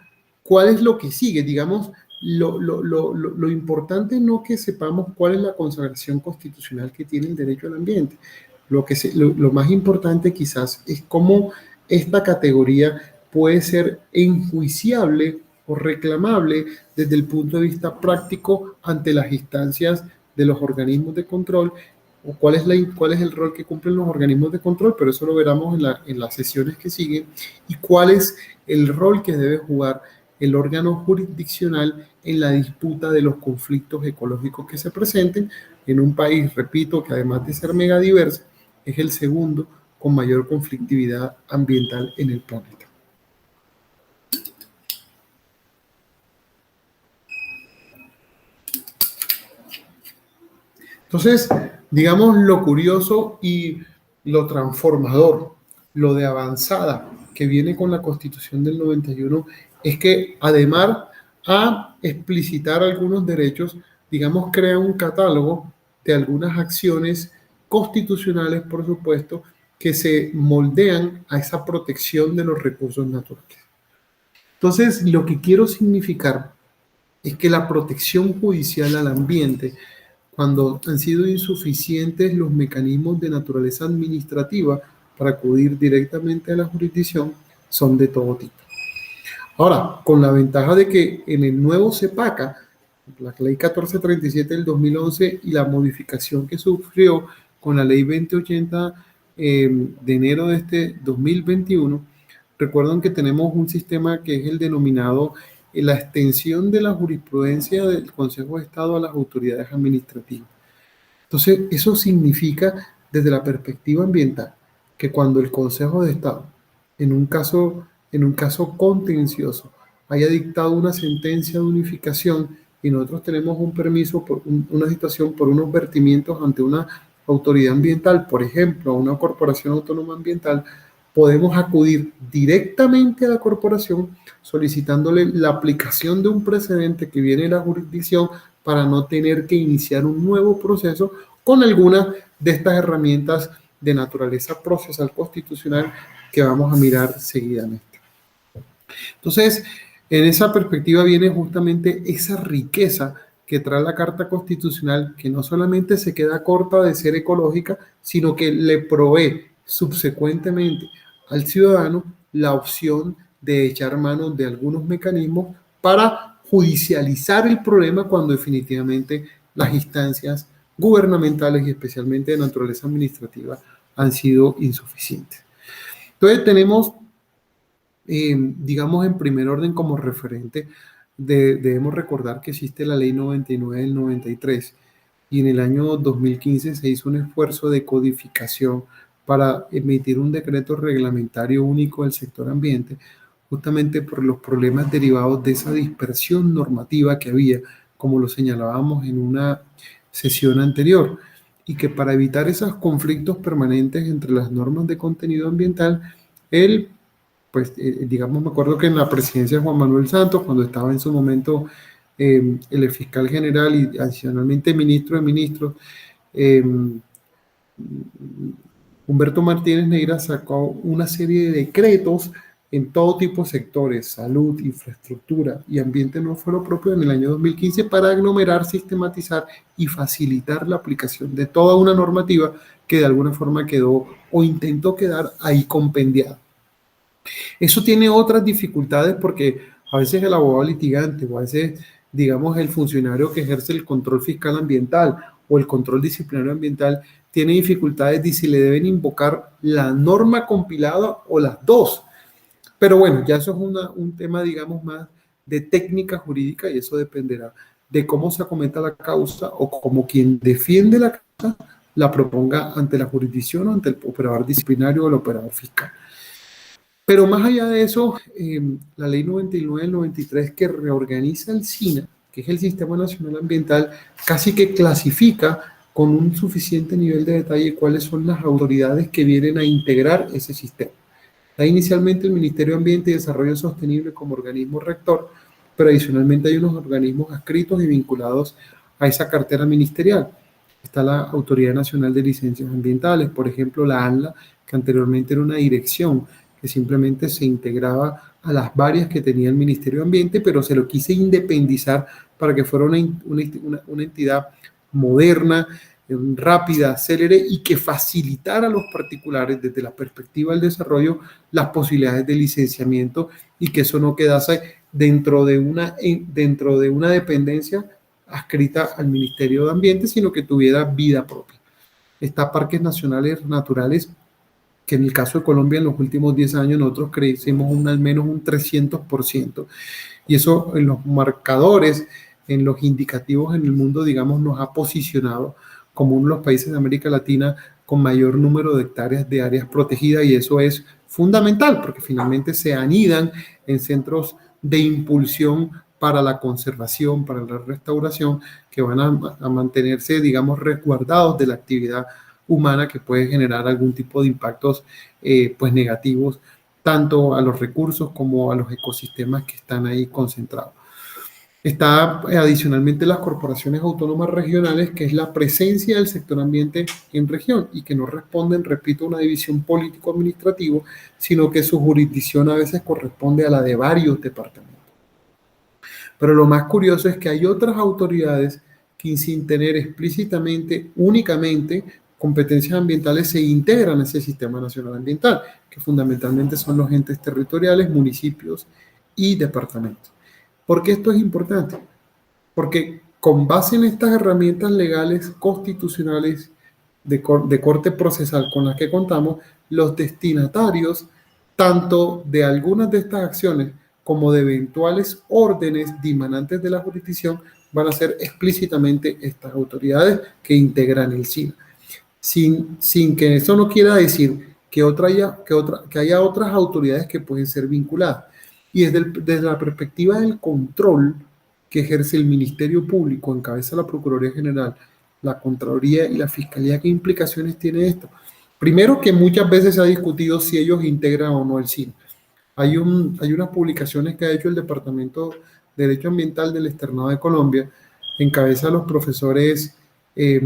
¿cuál es lo que sigue? Digamos, lo importante no que sepamos cuál es la consagración constitucional que tiene el derecho al ambiente. Lo más importante quizás es cómo esta categoría puede ser enjuiciable o reclamable desde el punto de vista práctico ante las instancias de los organismos de control, o cuál es el rol que cumplen los organismos de control, pero eso lo veremos en las sesiones que siguen, y cuál es el rol que debe jugar el órgano jurisdiccional en la disputa de los conflictos ecológicos que se presenten en un país, repito, que además de ser megadiverso, es el segundo con mayor conflictividad ambiental en el planeta. Entonces, digamos, lo curioso y lo transformador, lo de avanzada que viene con la Constitución del 91 es que además a explicitar algunos derechos, digamos, crea un catálogo de algunas acciones constitucionales, por supuesto, que se moldean a esa protección de los recursos naturales. Entonces, lo que quiero significar es que la protección judicial al ambiente, cuando han sido insuficientes los mecanismos de naturaleza administrativa para acudir directamente a la jurisdicción, son de todo tipo. Ahora, con la ventaja de que en el nuevo CEPACA, la ley 1437 del 2011 y la modificación que sufrió con la ley 2080 de enero de este 2021, recuerdan que tenemos un sistema que es el denominado la extensión de la jurisprudencia del Consejo de Estado a las autoridades administrativas. Entonces, eso significa, desde la perspectiva ambiental, que cuando el Consejo de Estado, en un caso contencioso, haya dictado una sentencia de unificación y nosotros tenemos un permiso por una situación por unos vertimientos ante una autoridad ambiental, por ejemplo, a una corporación autónoma ambiental, podemos acudir directamente a la corporación solicitándole la aplicación de un precedente que viene de la jurisdicción para no tener que iniciar un nuevo proceso con alguna de estas herramientas de naturaleza procesal constitucional que vamos a mirar seguidamente. Entonces, en esa perspectiva viene justamente esa riqueza que trae la Carta Constitucional, que no solamente se queda corta de ser ecológica, sino que le provee subsecuentemente al ciudadano la opción de echar mano de algunos mecanismos para judicializar el problema cuando definitivamente las instancias gubernamentales y especialmente de naturaleza administrativa han sido insuficientes. Entonces tenemos digamos, en primer orden como referente, debemos recordar que existe la Ley 99 del 93 y en el año 2015 se hizo un esfuerzo de codificación para emitir un decreto reglamentario único del sector ambiente, justamente por los problemas derivados de esa dispersión normativa que había, como lo señalábamos en una sesión anterior, y que para evitar esos conflictos permanentes entre las normas de contenido ambiental, el digamos, me acuerdo que en la presidencia de Juan Manuel Santos, cuando estaba en su momento el fiscal general y adicionalmente ministro de ministros, eh, Humberto Martínez Neira sacó una serie de decretos en todo tipo de sectores, salud, infraestructura y ambiente no fue lo propio en el año 2015 para aglomerar, sistematizar y facilitar la aplicación de toda una normativa que de alguna forma quedó o intentó quedar ahí compendiada. Eso tiene otras dificultades porque a veces el abogado litigante o a veces, digamos, el funcionario que ejerce el control fiscal ambiental o el control disciplinario ambiental tiene dificultades de si le deben invocar la norma compilada o las dos. Pero bueno, ya eso es un tema, digamos, más de técnica jurídica y eso dependerá de cómo se acometa la causa o como quien defiende la causa la proponga ante la jurisdicción o ante el operador disciplinario o el operador fiscal. Pero más allá de eso, la ley 99 del 93 que reorganiza el SINA, que es el Sistema Nacional Ambiental, casi que clasifica con un suficiente nivel de detalle cuáles son las autoridades que vienen a integrar ese sistema. Hay inicialmente el Ministerio de Ambiente y Desarrollo Sostenible como organismo rector, pero adicionalmente hay unos organismos adscritos y vinculados a esa cartera ministerial. Está la Autoridad Nacional de Licencias Ambientales, por ejemplo, la ANLA, que anteriormente era una dirección que simplemente se integraba a las varias que tenía el Ministerio de Ambiente, pero se lo quise independizar para que fuera una entidad moderna, rápida, célere y que facilitara a los particulares desde la perspectiva del desarrollo las posibilidades de licenciamiento y que eso no quedase dentro de una dependencia adscrita al Ministerio de Ambiente, sino que tuviera vida propia. Está Parques Nacionales Naturales, que en el caso de Colombia en los últimos 10 años nosotros crecimos al menos un 300%. Y eso en los marcadores, en los indicativos en el mundo, digamos, nos ha posicionado como uno de los países de América Latina con mayor número de hectáreas de áreas protegidas y eso es fundamental porque finalmente se anidan en centros de impulsión para la conservación, para la restauración, que van a mantenerse, digamos, resguardados de la actividad humana que puede generar algún tipo de impactos pues negativos tanto a los recursos como a los ecosistemas que están ahí concentrados. Está adicionalmente las corporaciones autónomas regionales, que es la presencia del sector ambiente en región y que no responden, repito, a una división político-administrativo, sino que su jurisdicción a veces corresponde a la de varios departamentos. Pero lo más curioso es que hay otras autoridades que sin tener explícitamente, únicamente, competencias ambientales se integran a ese sistema nacional ambiental, que fundamentalmente son los entes territoriales, municipios y departamentos. ¿Por qué esto es importante? Porque con base en estas herramientas legales constitucionales de corte procesal con las que contamos, los destinatarios tanto de algunas de estas acciones como de eventuales órdenes dimanantes de la jurisdicción van a ser explícitamente estas autoridades que integran el SINA. Sin que eso no quiera decir que haya otras autoridades que pueden ser vinculadas. Y desde la perspectiva del control que ejerce el Ministerio Público en cabeza de la Procuraduría General la Contraloría y la Fiscalía, ¿qué implicaciones tiene esto? Primero, que muchas veces se ha discutido si ellos integran o no el SIN. Hay unas publicaciones que ha hecho el Departamento de Derecho Ambiental del Externado de Colombia, en cabeza de los profesores eh,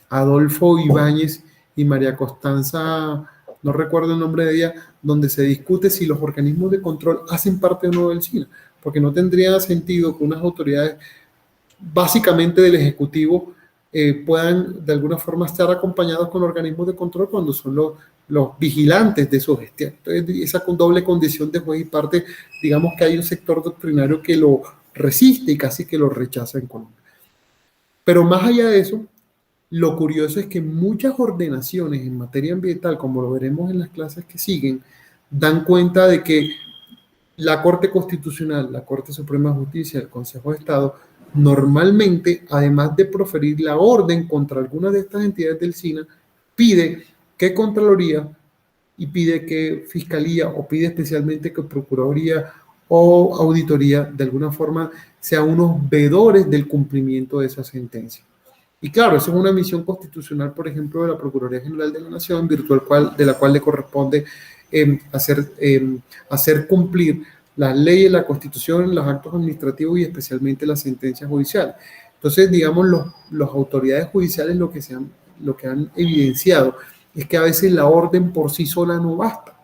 Adolfo Ibáñez y María Constanza, no recuerdo el nombre de ella, donde se discute si los organismos de control hacen parte o no del SINA, porque no tendría sentido que unas autoridades básicamente del Ejecutivo puedan de alguna forma estar acompañados con organismos de control cuando son los vigilantes de su gestión. Entonces, esa doble condición de juez y parte, digamos que hay un sector doctrinario que lo resiste y casi que lo rechaza en Colombia. Pero más allá de eso, lo curioso es que muchas ordenaciones en materia ambiental, como lo veremos en las clases que siguen, dan cuenta de que la Corte Constitucional, la Corte Suprema de Justicia, el Consejo de Estado, normalmente, además de proferir la orden contra algunas de estas entidades del SINA, pide que Contraloría y pide que Fiscalía o pide especialmente que Procuraduría o Auditoría de alguna forma sean unos veedores del cumplimiento de esa sentencia. Y claro, eso es una misión constitucional, por ejemplo, de la Procuraduría General de la Nación, de la cual le corresponde hacer cumplir las leyes, la Constitución, los actos administrativos y especialmente las sentencias judiciales. Entonces, digamos, las autoridades judiciales lo que han evidenciado es que a veces la orden por sí sola no basta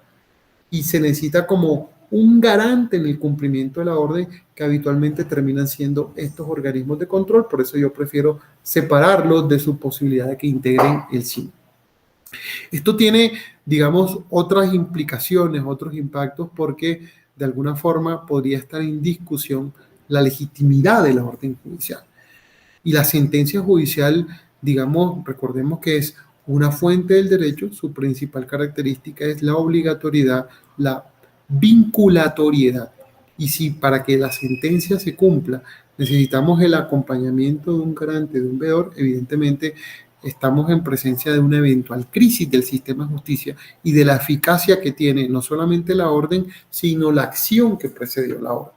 y se necesita como un garante en el cumplimiento de la orden que habitualmente terminan siendo estos organismos de control. Por eso yo prefiero separarlos de su posibilidad de que integren el SIN. Esto tiene, digamos, otras implicaciones, otros impactos, porque de alguna forma podría estar en discusión la legitimidad de la orden judicial. Y la sentencia judicial, digamos, recordemos que es una fuente del derecho, su principal característica es la obligatoriedad, la vinculatoriedad. Y si para que la sentencia se cumpla necesitamos el acompañamiento de un garante, de un veedor, evidentemente estamos en presencia de una eventual crisis del sistema de justicia y de la eficacia que tiene no solamente la orden, sino la acción que precedió la orden.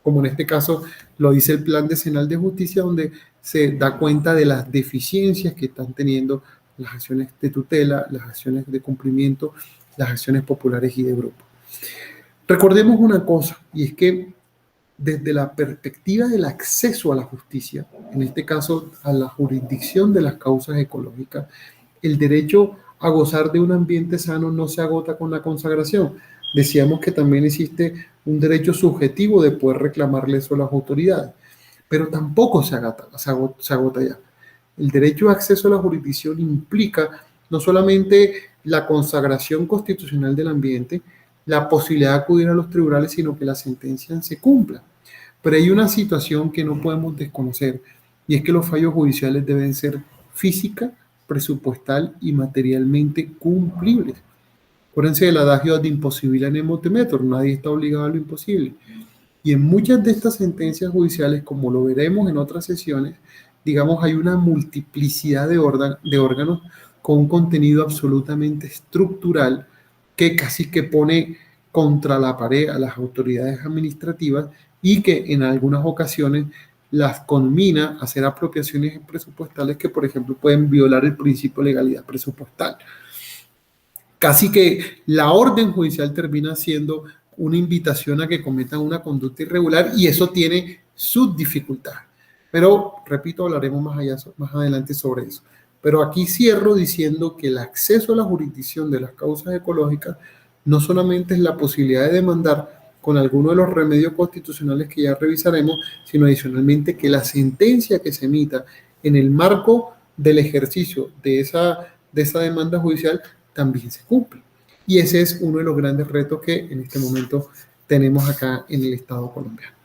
Como en este caso lo dice el Plan Decenal de Justicia, donde se da cuenta de las deficiencias que están teniendo las acciones de tutela, las acciones de cumplimiento, las acciones populares y de grupo. Recordemos una cosa, y es que desde la perspectiva del acceso a la justicia, en este caso a la jurisdicción de las causas ecológicas, el derecho a gozar de un ambiente sano no se agota con la consagración. Decíamos que también existe un derecho subjetivo de poder reclamarle eso a las autoridades, pero tampoco se agota ya. El derecho de acceso a la jurisdicción implica no solamente la consagración constitucional del ambiente, la posibilidad de acudir a los tribunales, sino que la sentencia se cumpla. Pero hay una situación que no podemos desconocer, y es que los fallos judiciales deben ser física, presupuestal y materialmente cumplibles. Acuérdense del adagio de imposible nemo temetor, nadie está obligado a lo imposible. Y en muchas de estas sentencias judiciales, como lo veremos en otras sesiones, digamos, hay una multiplicidad de órganos con un contenido absolutamente estructural que casi que pone contra la pared a las autoridades administrativas y que en algunas ocasiones las conmina a hacer apropiaciones presupuestales que, por ejemplo, pueden violar el principio de legalidad presupuestal. Casi que la orden judicial termina siendo una invitación a que cometan una conducta irregular y eso tiene sus dificultades. Pero, repito, hablaremos más adelante sobre eso. Pero aquí cierro diciendo que el acceso a la jurisdicción de las causas ecológicas no solamente es la posibilidad de demandar con alguno de los remedios constitucionales que ya revisaremos, sino adicionalmente que la sentencia que se emita en el marco del ejercicio de esa demanda judicial también se cumple. Y ese es uno de los grandes retos que en este momento tenemos acá en el Estado colombiano.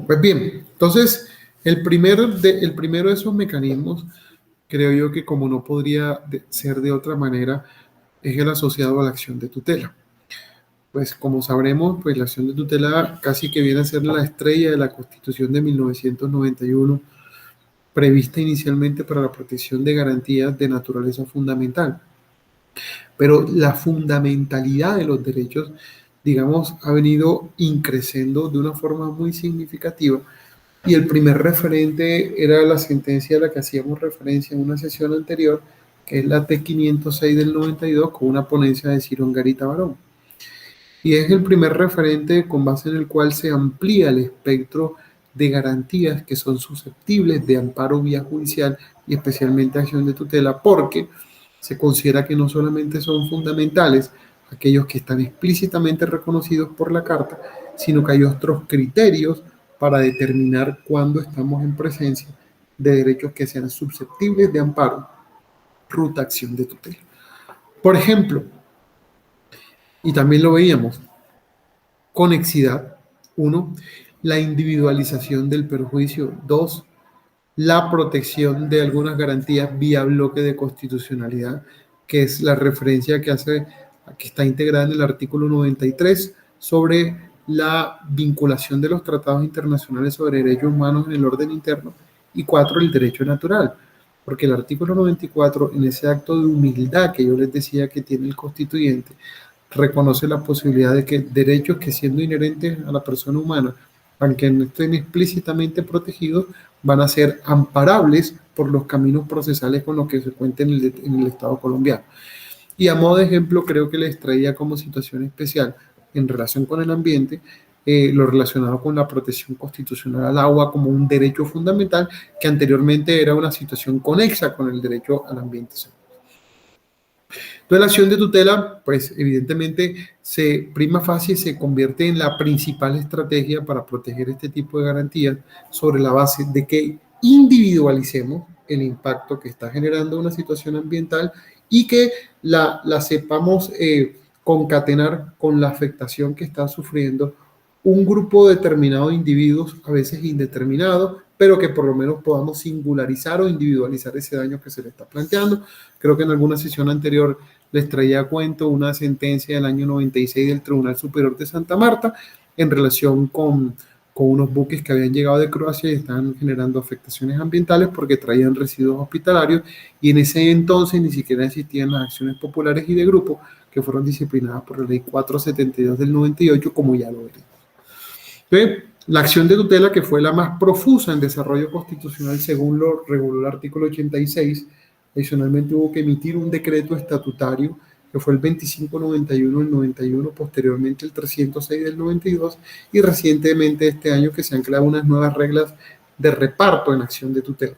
Pues bien, entonces el primero de esos mecanismos, creo yo que como no podría ser de otra manera, es el asociado a la acción de tutela. Pues como sabremos, pues la acción de tutela casi que viene a ser la estrella de la Constitución de 1991, prevista inicialmente para la protección de garantías de naturaleza fundamental. Pero la fundamentalidad de los derechos, digamos, ha venido increciendo de una forma muy significativa. Y el primer referente era la sentencia a la que hacíamos referencia en una sesión anterior, que es la T506 del 92, con una ponencia de Ciro Garita Barón. Y es el primer referente con base en el cual se amplía el espectro de garantías que son susceptibles de amparo vía judicial y especialmente acción de tutela, porque se considera que no solamente son fundamentales aquellos que están explícitamente reconocidos por la Carta, sino que hay otros criterios para determinar cuándo estamos en presencia de derechos que sean susceptibles de amparo, ruta acción de tutela. Por ejemplo, y también lo veíamos, conexidad, 1, la individualización del perjuicio, 2, la protección de algunas garantías vía bloque de constitucionalidad, que es la referencia que hace, que está integrada en el artículo 93 sobre la vinculación de los tratados internacionales sobre derechos humanos en el orden interno, y 4, el derecho natural, porque el artículo 94, en ese acto de humildad que yo les decía que tiene el constituyente, reconoce la posibilidad de que derechos que siendo inherentes a la persona humana, aunque no estén explícitamente protegidos, van a ser amparables por los caminos procesales con los que se cuenta en el Estado colombiano. Y a modo de ejemplo, creo que les traía como situación especial en relación con el ambiente, lo relacionado con la protección constitucional al agua como un derecho fundamental que anteriormente era una situación conexa con el derecho al ambiente. Entonces la acción de tutela, pues evidentemente prima facie se convierte en la principal estrategia para proteger este tipo de garantías sobre la base de que individualicemos el impacto que está generando una situación ambiental y que la sepamos concatenar con la afectación que está sufriendo un grupo determinado de individuos, a veces indeterminado, pero que por lo menos podamos singularizar o individualizar ese daño que se le está planteando. Creo que en alguna sesión anterior les traía a cuento una sentencia del año 96 del Tribunal Superior de Santa Marta en relación con unos buques que habían llegado de Croacia y estaban generando afectaciones ambientales porque traían residuos hospitalarios, y en ese entonces ni siquiera existían las acciones populares y de grupo que fueron disciplinadas por la ley 472 del 98, como ya lo veremos. Entonces, la acción de tutela, que fue la más profusa en desarrollo constitucional según lo reguló el artículo 86, adicionalmente hubo que emitir un decreto estatutario que fue el 2591 del 91, posteriormente el 306 del 92 y recientemente este año que se han creado unas nuevas reglas de reparto en acción de tutela.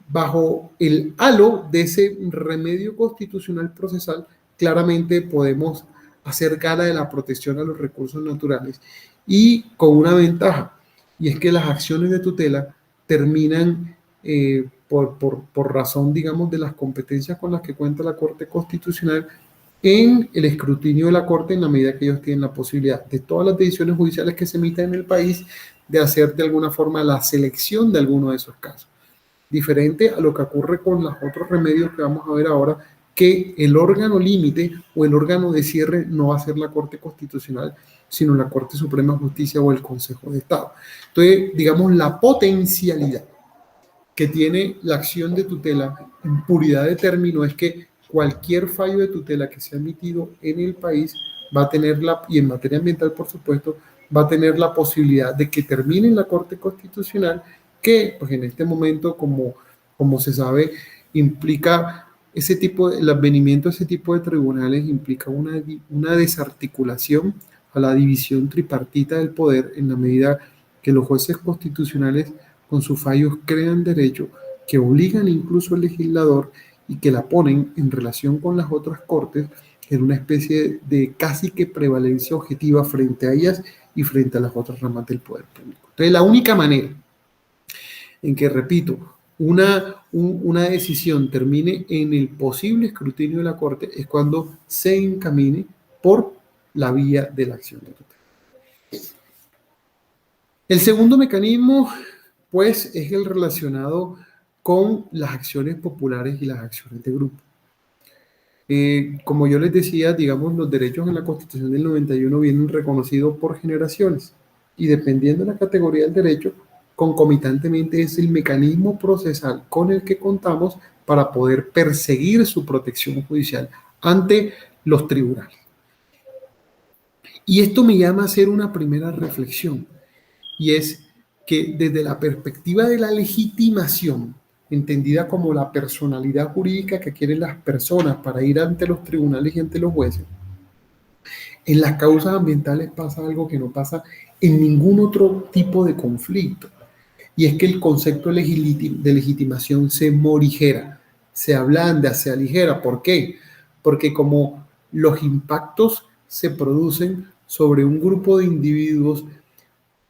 Bajo el halo de ese remedio constitucional procesal, claramente podemos hacer gala de la protección a los recursos naturales y con una ventaja, y es que las acciones de tutela terminan por razón, digamos, de las competencias con las que cuenta la Corte Constitucional en el escrutinio de la Corte en la medida que ellos tienen la posibilidad de todas las decisiones judiciales que se emiten en el país de hacer de alguna forma la selección de alguno de esos casos. Diferente a lo que ocurre con los otros remedios que vamos a ver ahora, que el órgano límite o el órgano de cierre no va a ser la Corte Constitucional, sino la Corte Suprema de Justicia o el Consejo de Estado. Entonces, digamos, la potencialidad que tiene la acción de tutela en puridad de término es que cualquier fallo de tutela que sea emitido en el país va a tener y en materia ambiental, por supuesto, va a tener la posibilidad de que termine en la Corte Constitucional, que pues en este momento, como se sabe, implica el advenimiento de ese tipo de tribunales implica una desarticulación a la división tripartita del poder, en la medida que los jueces constitucionales con sus fallos crean derecho que obligan incluso al legislador y que la ponen en relación con las otras cortes en una especie de casi que prevalencia objetiva frente a ellas y frente a las otras ramas del poder público. Entonces, la única manera en que, repito, una decisión termine en el posible escrutinio de la Corte es cuando se encamine por la vía de la acción de tutela. El segundo mecanismo, pues, es el relacionado con las acciones populares y las acciones de grupo. Como yo les decía, digamos, los derechos en la Constitución del 91 vienen reconocidos por generaciones y dependiendo de la categoría del derecho, concomitantemente es el mecanismo procesal con el que contamos para poder perseguir su protección judicial ante los tribunales. Y esto me llama a hacer una primera reflexión, y es que desde la perspectiva de la legitimación, entendida como la personalidad jurídica que quieren las personas para ir ante los tribunales y ante los jueces, en las causas ambientales pasa algo que no pasa en ningún otro tipo de conflicto, y es que el concepto de legitimación se morigera, se ablanda, se aligera. ¿Por qué? Porque como los impactos se producen sobre un grupo de individuos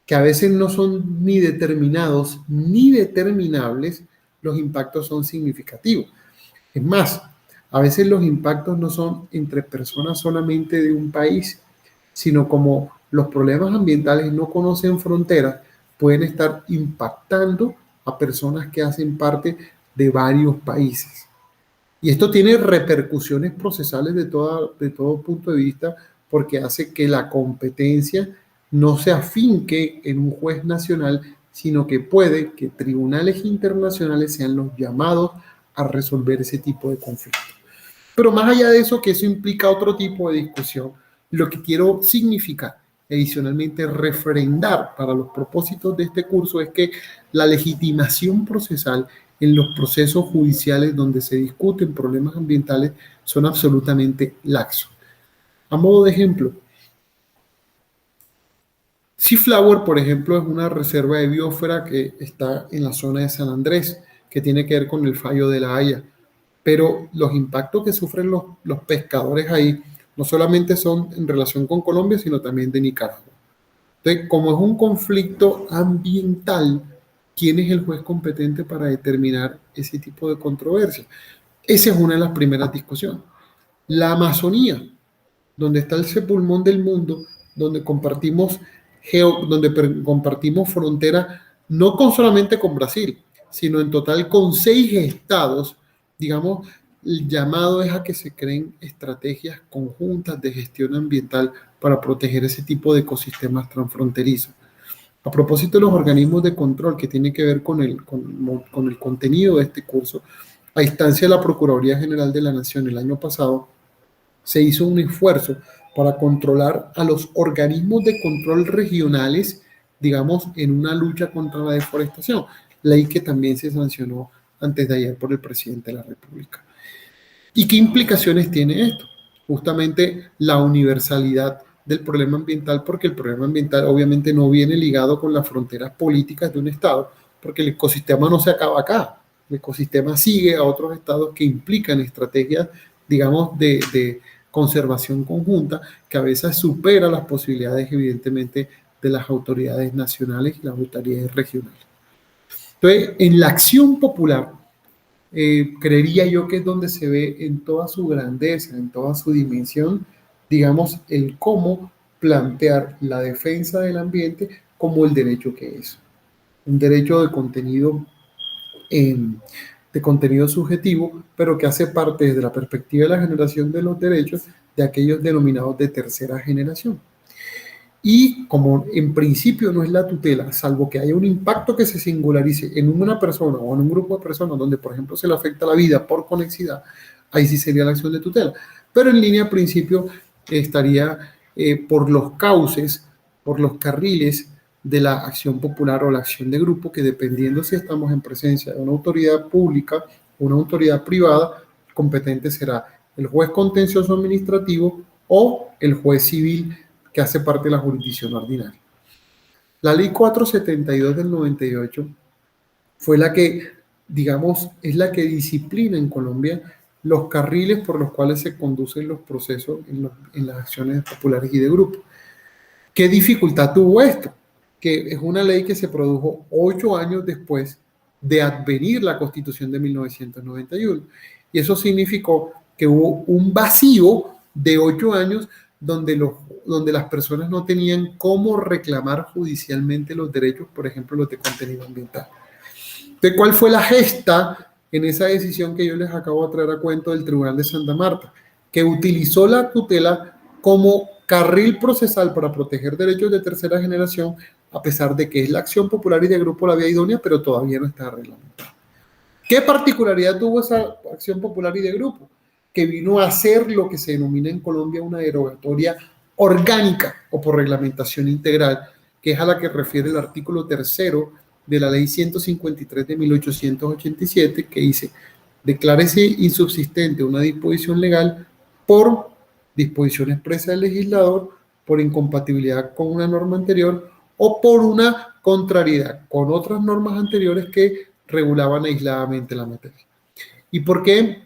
que a veces no son ni determinados ni determinables, los impactos son significativos. Es más, a veces los impactos no son entre personas solamente de un país, sino como los problemas ambientales no conocen fronteras, pueden estar impactando a personas que hacen parte de varios países. Y esto tiene repercusiones procesales de todo punto de vista, porque hace que la competencia no se afinque en un juez nacional, sino que puede que tribunales internacionales sean los llamados a resolver ese tipo de conflictos. Pero más allá de eso, que eso implica otro tipo de discusión, lo que quiero significar, adicionalmente refrendar para los propósitos de este curso, es que la legitimación procesal en los procesos judiciales donde se discuten problemas ambientales son absolutamente laxos. A modo de ejemplo, Seaflower, por ejemplo, es una reserva de biosfera que está en la zona de San Andrés, que tiene que ver con el fallo de La Haya. Pero los impactos que sufren los pescadores ahí no solamente son en relación con Colombia, sino también de Nicaragua. Entonces, como es un conflicto ambiental, ¿quién es el juez competente para determinar ese tipo de controversia? Esa es una de las primeras discusiones. La Amazonía, donde está el pulmón del mundo, donde compartimos frontera no solamente con Brasil, sino en total con 6 estados, digamos, el llamado es a que se creen estrategias conjuntas de gestión ambiental para proteger ese tipo de ecosistemas transfronterizos. A propósito de los organismos de control que tienen que ver con el contenido de este curso, a instancia de la Procuraduría General de la Nación el año pasado, se hizo un esfuerzo para controlar a los organismos de control regionales, digamos, en una lucha contra la deforestación, ley que también se sancionó antes de ayer por el presidente de la República. ¿Y qué implicaciones tiene esto? Justamente la universalidad del problema ambiental, porque el problema ambiental obviamente no viene ligado con las fronteras políticas de un estado, porque el ecosistema no se acaba acá, el ecosistema sigue a otros estados que implican estrategias, digamos, de conservación conjunta, que a veces supera las posibilidades, evidentemente, de las autoridades nacionales y las autoridades regionales. Entonces, en la acción popular, creería yo que es donde se ve en toda su grandeza, en toda su dimensión, digamos, el cómo plantear la defensa del ambiente como el derecho que es. Un derecho de contenido subjetivo, pero que hace parte desde la perspectiva de la generación de los derechos de aquellos denominados de tercera generación. Y como en principio no es la tutela, salvo que haya un impacto que se singularice en una persona o en un grupo de personas donde, por ejemplo, se le afecta la vida por conexidad, ahí sí sería la acción de tutela. Pero en línea, al principio, estaría por los cauces, por los carriles de la acción popular o la acción de grupo, que dependiendo si estamos en presencia de una autoridad pública o una autoridad privada, competente será el juez contencioso administrativo o el juez civil que hace parte de la jurisdicción ordinaria. La ley 472 del 98 fue la que, digamos, es la que disciplina en Colombia los carriles por los cuales se conducen los procesos en las acciones populares y de grupo. ¿Qué dificultad tuvo esto? Que es una ley que se produjo 8 años después de advenir la Constitución de 1991. Y eso significó que hubo un vacío de 8 años donde las personas no tenían cómo reclamar judicialmente los derechos, por ejemplo, los de contenido ambiental. ¿De cuál fue la gesta en esa decisión que yo les acabo de traer a cuento del Tribunal de Santa Marta? Que utilizó la tutela como carril procesal para proteger derechos de tercera generación, a pesar de que es la acción popular y de grupo la vía idónea, pero todavía no está reglamentada. ¿Qué particularidad tuvo esa acción popular y de grupo? Que vino a ser lo que se denomina en Colombia una derogatoria orgánica o por reglamentación integral, que es a la que refiere el artículo tercero de la ley 153 de 1887, que dice: declárese insubsistente una disposición legal por disposición expresa del legislador, por incompatibilidad con una norma anterior o por una contrariedad con otras normas anteriores que regulaban aisladamente la materia. ¿Y por qué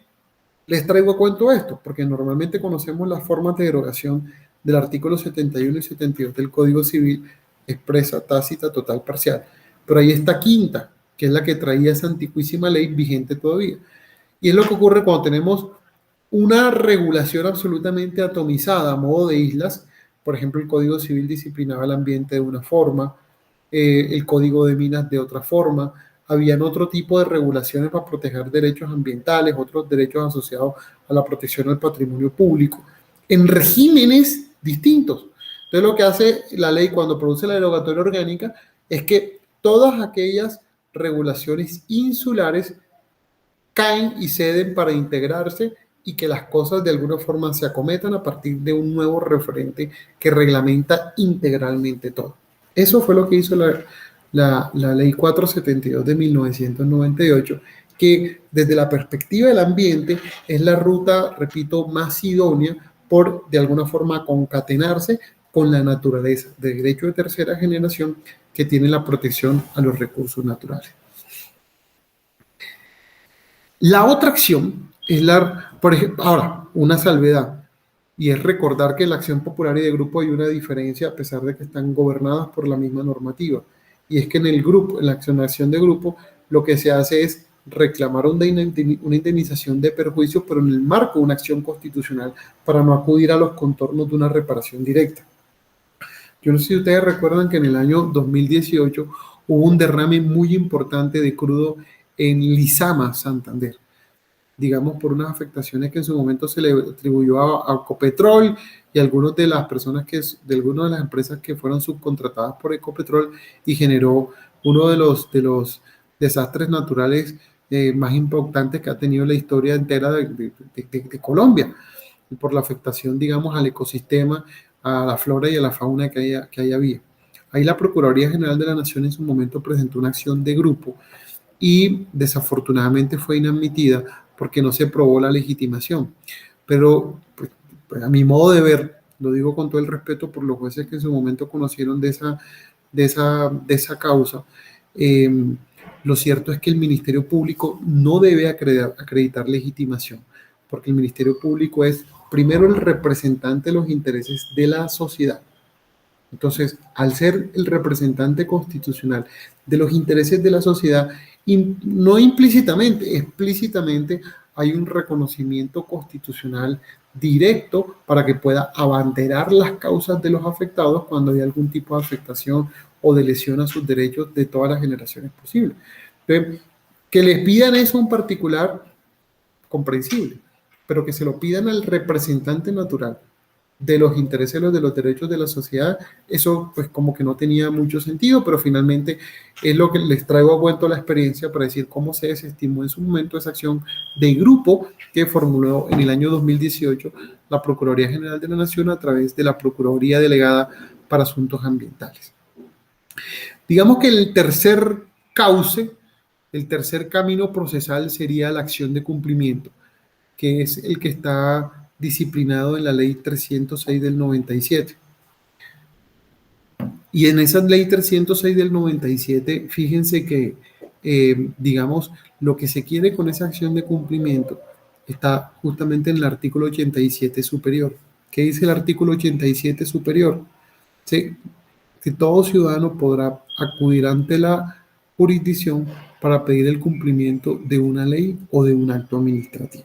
les traigo a cuento esto? Porque normalmente conocemos las formas de derogación del artículo 71 y 72 del Código Civil: expresa, tácita, total, parcial. Pero ahí está quinta, que es la que traía esa antiquísima ley vigente todavía. Y es lo que ocurre cuando tenemos una regulación absolutamente atomizada a modo de islas. Por ejemplo, el Código Civil disciplinaba el ambiente de una forma, el Código de Minas de otra forma, habían otro tipo de regulaciones para proteger derechos ambientales, otros derechos asociados a la protección del patrimonio público, en regímenes distintos. Entonces, lo que hace la ley cuando produce la derogatoria orgánica es que todas aquellas regulaciones insulares caen y ceden para integrarse y que las cosas de alguna forma se acometan a partir de un nuevo referente que reglamenta integralmente todo. Eso fue lo que hizo la ley 472 de 1998, que desde la perspectiva del ambiente es la ruta, repito, más idónea por de alguna forma concatenarse con la naturaleza de derecho de tercera generación que tiene la protección a los recursos naturales. La otra acción es por ejemplo, ahora, una salvedad, y es recordar que en la acción popular y de grupo hay una diferencia a pesar de que están gobernadas por la misma normativa. Y es que en el grupo, en la acción de grupo, lo que se hace es reclamar una indemnización de perjuicio, pero en el marco de una acción constitucional para no acudir a los contornos de una reparación directa. Yo no sé si ustedes recuerdan que en el año 2018 hubo un derrame muy importante de crudo en Lizama, Santander, digamos por unas afectaciones que en su momento se le atribuyó a Ecopetrol y algunas de las personas de algunas de las empresas que fueron subcontratadas por Ecopetrol, y generó uno de los desastres naturales más importantes que ha tenido la historia entera de Colombia, y por la afectación, digamos, al ecosistema, a la flora y a la fauna que ahí había. Ahí la Procuraduría General de la Nación en su momento presentó una acción de grupo y desafortunadamente fue inadmitida porque no se probó la legitimación. Pero pues a mi modo de ver, lo digo con todo el respeto por los jueces que en su momento conocieron de esa causa, lo cierto es que el Ministerio Público no debe acreditar legitimación, porque el Ministerio Público es primero el representante de los intereses de la sociedad. Entonces, al ser el representante constitucional de los intereses de la sociedad, no implícitamente, explícitamente hay un reconocimiento constitucional directo para que pueda abanderar las causas de los afectados cuando hay algún tipo de afectación o de lesión a sus derechos de todas las generaciones posibles. Entonces, que les pidan eso en particular, comprensible, pero que se lo pidan al representante natural de los intereses de los derechos de la sociedad, eso pues como que no tenía mucho sentido, pero finalmente es lo que les traigo a cuento la experiencia para decir cómo se desestimó en su momento esa acción de grupo que formuló en el año 2018 la Procuraduría General de la Nación a través de la Procuraduría Delegada para Asuntos Ambientales. Digamos que el tercer cauce, el tercer camino procesal sería la acción de cumplimiento, que es el que está disciplinado en la ley 306 del 97. Y en esa ley 306 del 97, fíjense que, digamos, lo que se quiere con esa acción de cumplimiento está justamente en el artículo 87 superior. ¿Qué dice el artículo 87 superior? Sí, que todo ciudadano podrá acudir ante la jurisdicción para pedir el cumplimiento de una ley o de un acto administrativo.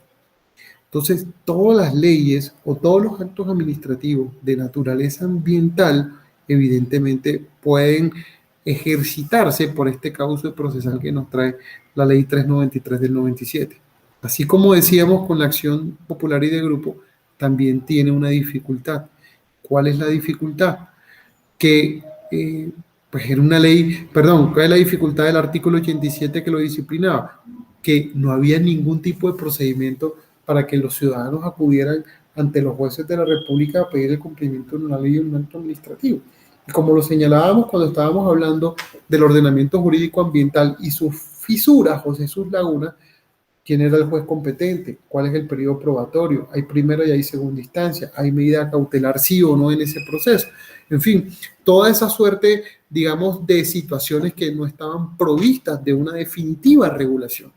Entonces, todas las leyes o todos los actos administrativos de naturaleza ambiental, evidentemente, pueden ejercitarse por este cauce procesal que nos trae la ley 393 del 97. Así como decíamos con la acción popular y de grupo, también tiene una dificultad. ¿Cuál es la dificultad? Que pues era una ley, perdón, ¿cuál es la dificultad del artículo 87 que lo disciplinaba? que no había ningún tipo de procedimiento para que los ciudadanos acudieran ante los jueces de la República a pedir el cumplimiento de una ley y un acto administrativo. Y como lo señalábamos cuando estábamos hablando del ordenamiento jurídico ambiental y sus fisuras o sus lagunas, ¿quién era el juez competente? ¿Cuál es el periodo probatorio? ¿Hay primera y hay segunda instancia? ¿Hay medida cautelar sí o no en ese proceso? En fin, toda esa suerte, digamos, de situaciones que no estaban provistas de una definitiva regulación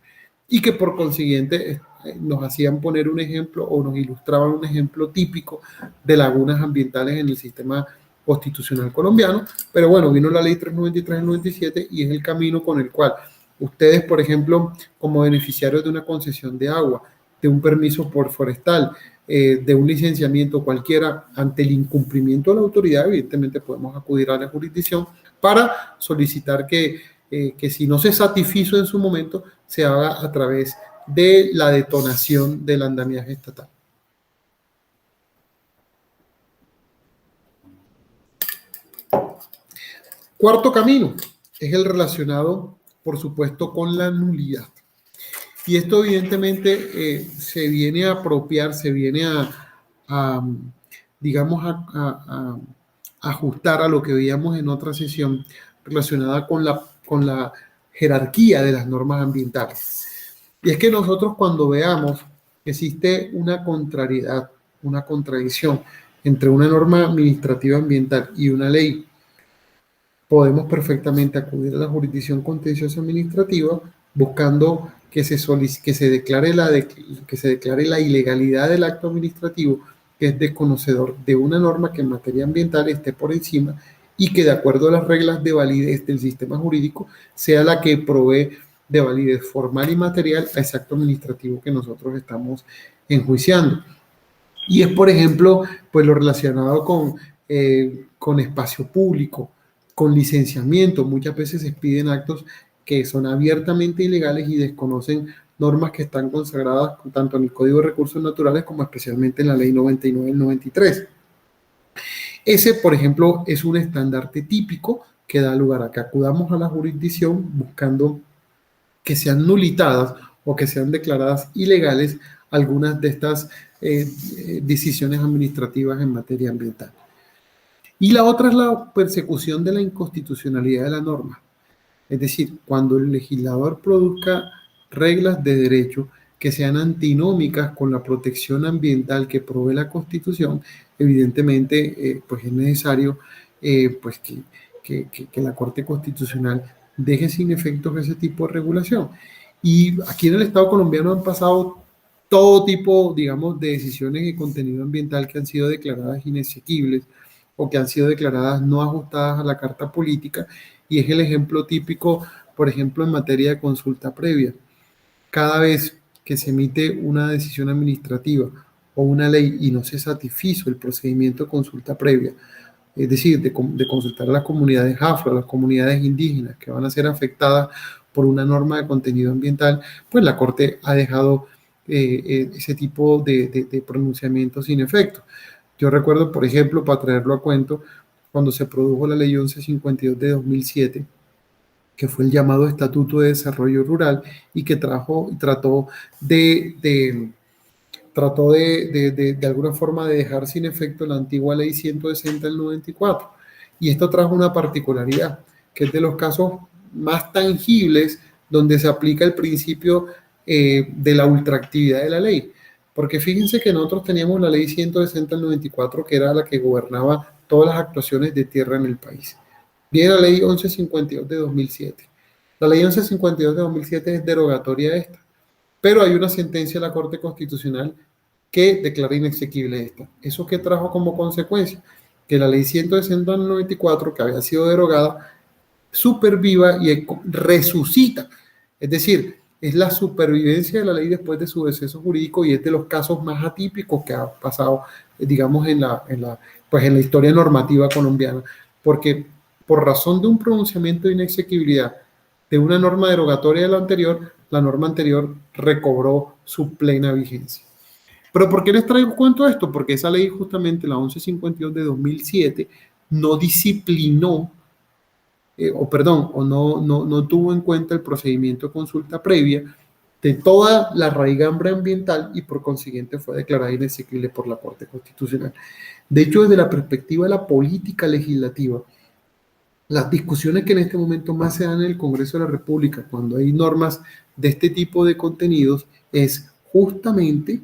y que por consiguiente nos hacían poner un ejemplo o nos ilustraban un ejemplo típico de lagunas ambientales en el sistema constitucional colombiano. Pero bueno, vino la ley 393 del 97 y es el camino con el cual ustedes, por ejemplo, como beneficiarios de una concesión de agua, de un permiso por forestal, de un licenciamiento cualquiera, ante el incumplimiento de la autoridad, evidentemente podemos acudir a la jurisdicción para solicitar que si no se satisfizo en su momento, se haga a través de la detonación del andamiaje estatal. Cuarto camino es el relacionado, por supuesto, con la nulidad. Y esto evidentemente se viene a apropiar, se viene digamos, a ajustar a lo que veíamos en otra sesión relacionada con la jerarquía de las normas ambientales. Y es que nosotros cuando veamos que existe una contrariedad, una contradicción entre una norma administrativa ambiental y una ley, podemos perfectamente acudir a la jurisdicción contenciosa administrativa buscando que se declare la ilegalidad del acto administrativo que es desconocedor de una norma que en materia ambiental esté por encima y que de acuerdo a las reglas de validez del sistema jurídico sea la que provee de validez formal y material a ese acto administrativo que nosotros estamos enjuiciando. Y es, por ejemplo, pues lo relacionado con espacio público, con licenciamiento. Muchas veces se piden actos que son abiertamente ilegales y desconocen normas que están consagradas tanto en el Código de Recursos Naturales como especialmente en la Ley 99 del 93. Ese, por ejemplo, es un estandarte típico que da lugar a que acudamos a la jurisdicción buscando que sean nulitadas o que sean declaradas ilegales algunas de estas decisiones administrativas en materia ambiental. Y la otra es la persecución de la inconstitucionalidad de la norma. Es decir, cuando el legislador produzca reglas de derecho que sean antinómicas con la protección ambiental que provee la Constitución, evidentemente pues es necesario pues que la Corte Constitucional deje sin efectos ese tipo de regulación. Y aquí en el Estado colombiano han pasado todo tipo, digamos, de decisiones de contenido ambiental que han sido declaradas inexequibles o que han sido declaradas no ajustadas a la Carta Política, y es el ejemplo típico, por ejemplo, en materia de consulta previa. Cada vez que se emite una decisión administrativa o una ley y no se satisfizo el procedimiento de consulta previa, es decir, de consultar a las comunidades afro, a las comunidades indígenas que van a ser afectadas por una norma de contenido ambiental, pues la Corte ha dejado ese tipo de pronunciamientos sin efecto. Yo recuerdo, por ejemplo, para traerlo a cuento, cuando se produjo la Ley 1152 de 2007, que fue el llamado Estatuto de Desarrollo Rural y que trató de alguna forma de dejar sin efecto la antigua Ley 160 del 94. Y esto trajo una particularidad, que es de los casos más tangibles donde se aplica el principio de la ultraactividad de la ley. Porque fíjense que nosotros teníamos la Ley 160 del 94, que era la que gobernaba todas las actuaciones de tierra en el país. Viene la Ley 1152 de 2007. La Ley 1152 de 2007 es derogatoria a esta, pero hay una sentencia de la Corte Constitucional que declara inexequible esta. ¿Eso qué trajo como consecuencia? Que la Ley 160 del 94, que había sido derogada, superviva y resucita. Es decir, es la supervivencia de la ley después de su deceso jurídico y es de los casos más atípicos que ha pasado, digamos, en la historia normativa colombiana, porque por razón de un pronunciamiento de inexequibilidad de una norma derogatoria de la norma anterior recobró su plena vigencia. ¿Pero por qué les traigo cuento esto? Porque esa ley, justamente la 1152 de 2007, no disciplinó no tuvo en cuenta el procedimiento de consulta previa de toda la raigambre ambiental y por consiguiente fue declarada inexequible por la Corte Constitucional. De hecho, desde la perspectiva de la política legislativa, las discusiones que en este momento más se dan en el Congreso de la República, cuando hay normas de este tipo de contenidos, es justamente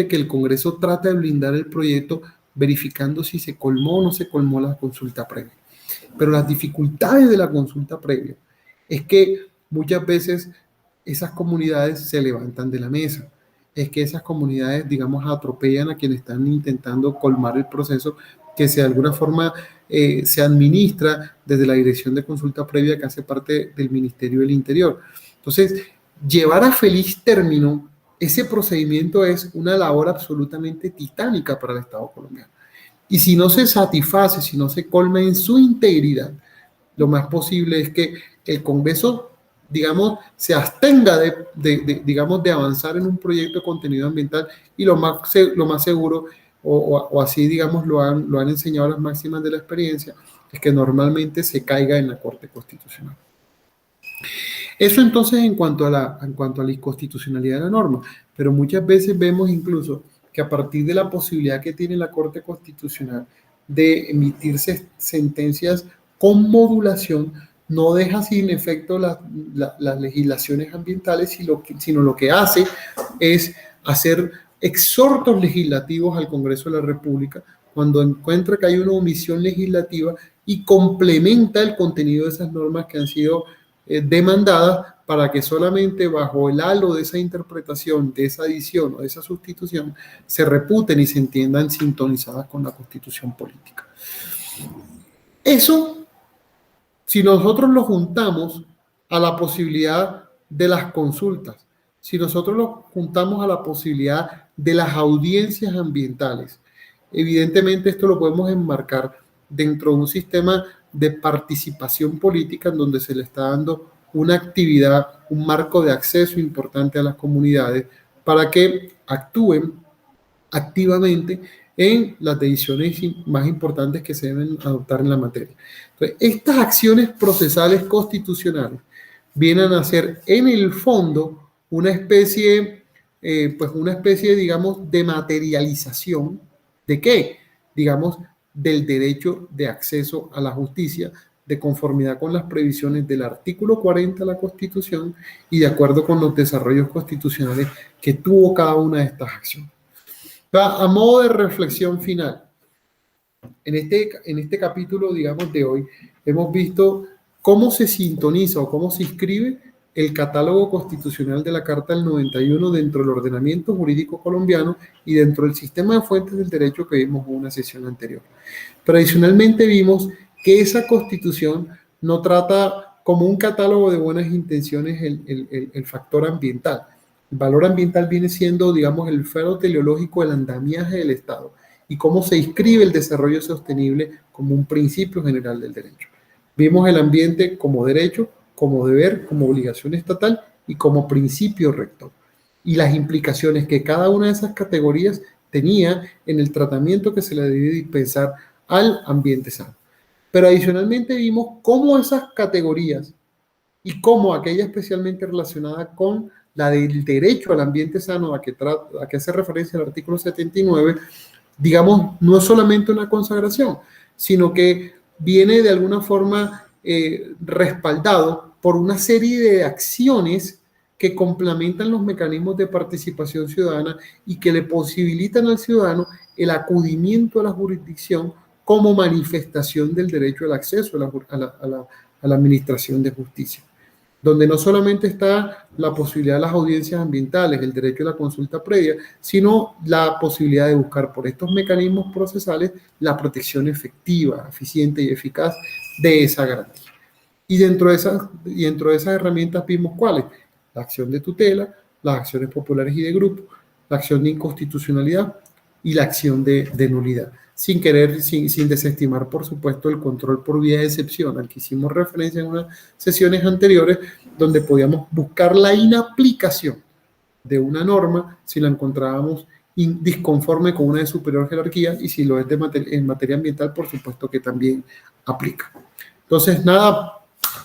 que el Congreso trata de blindar el proyecto verificando si se colmó o no se colmó la consulta previa. Pero las dificultades de la consulta previa es que muchas veces esas comunidades se levantan de la mesa. Es que esas comunidades, digamos, atropellan a quienes están intentando colmar el proceso que de alguna forma se administra desde la Dirección de Consulta Previa que hace parte del Ministerio del Interior. Entonces, llevar a feliz término ese procedimiento es una labor absolutamente titánica para el Estado colombiano. Y si no se satisface, si no se colma en su integridad, lo más posible es que el Congreso, digamos, se abstenga digamos, de avanzar en un proyecto de contenido ambiental y lo más seguro, o así, digamos, lo han enseñado las máximas de la experiencia, es que normalmente se caiga en la Corte Constitucional. Eso entonces en cuanto a la inconstitucionalidad de la norma, pero muchas veces vemos incluso que a partir de la posibilidad que tiene la Corte Constitucional de emitirse sentencias con modulación, no deja sin efecto las legislaciones ambientales, sino lo que hace es hacer exhortos legislativos al Congreso de la República cuando encuentra que hay una omisión legislativa y complementa el contenido de esas normas que han sido demandadas para que solamente bajo el halo de esa interpretación, de esa adición o de esa sustitución, se reputen y se entiendan sintonizadas con la Constitución política. Eso, si nosotros lo juntamos a la posibilidad de las consultas, si nosotros lo juntamos a la posibilidad de las audiencias ambientales, evidentemente esto lo podemos enmarcar dentro de un sistema de participación política en donde se le está dando una actividad, un marco de acceso importante a las comunidades para que actúen activamente en las decisiones más importantes que se deben adoptar en la materia. Entonces, estas acciones procesales constitucionales vienen a ser en el fondo una especie, digamos, de materialización ¿de qué? Digamos, del derecho de acceso a la justicia de conformidad con las previsiones del artículo 40 de la Constitución y de acuerdo con los desarrollos constitucionales que tuvo cada una de estas acciones. A modo de reflexión final, en este capítulo, digamos, de hoy, hemos visto cómo se sintoniza o cómo se inscribe el catálogo constitucional de la Carta del 91 dentro del ordenamiento jurídico colombiano y dentro del sistema de fuentes del derecho que vimos en una sesión anterior. Pero adicionalmente vimos que esa Constitución no trata como un catálogo de buenas intenciones el factor ambiental. El valor ambiental viene siendo, digamos, el faro teleológico del andamiaje del Estado y cómo se inscribe el desarrollo sostenible como un principio general del derecho. Vimos el ambiente como derecho, como deber, como obligación estatal y como principio rector. Y las implicaciones que cada una de esas categorías tenía en el tratamiento que se le debía dispensar al ambiente sano. Pero adicionalmente vimos cómo esas categorías y cómo aquella especialmente relacionada con la del derecho al ambiente sano a que hace referencia el artículo 79, digamos, no es solamente una consagración, sino que viene de alguna forma respaldado por una serie de acciones que complementan los mecanismos de participación ciudadana y que le posibilitan al ciudadano el acudimiento a la jurisdicción como manifestación del derecho al acceso a la administración de justicia, donde no solamente está la posibilidad de las audiencias ambientales, el derecho a la consulta previa, sino la posibilidad de buscar por estos mecanismos procesales la protección efectiva, eficiente y eficaz de esa garantía. Y dentro de esas herramientas vimos cuáles: la acción de tutela, las acciones populares y de grupo, la acción de inconstitucionalidad y la acción de nulidad, sin desestimar, por supuesto, el control por vía de excepción, al que hicimos referencia en unas sesiones anteriores, donde podíamos buscar la inaplicación de una norma si la encontrábamos disconforme con una de superior jerarquía, y si lo es en materia ambiental, por supuesto que también aplica. Entonces, nada,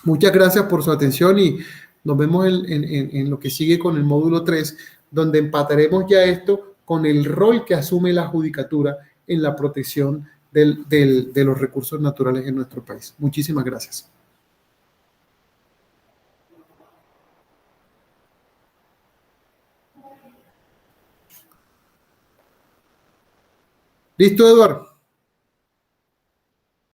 muchas gracias por su atención y Nos vemos en lo que sigue con el módulo 3, donde empataremos ya esto con el rol que asume la judicatura en la protección de los recursos naturales en nuestro país. Muchísimas gracias. ¿Listo, Eduardo?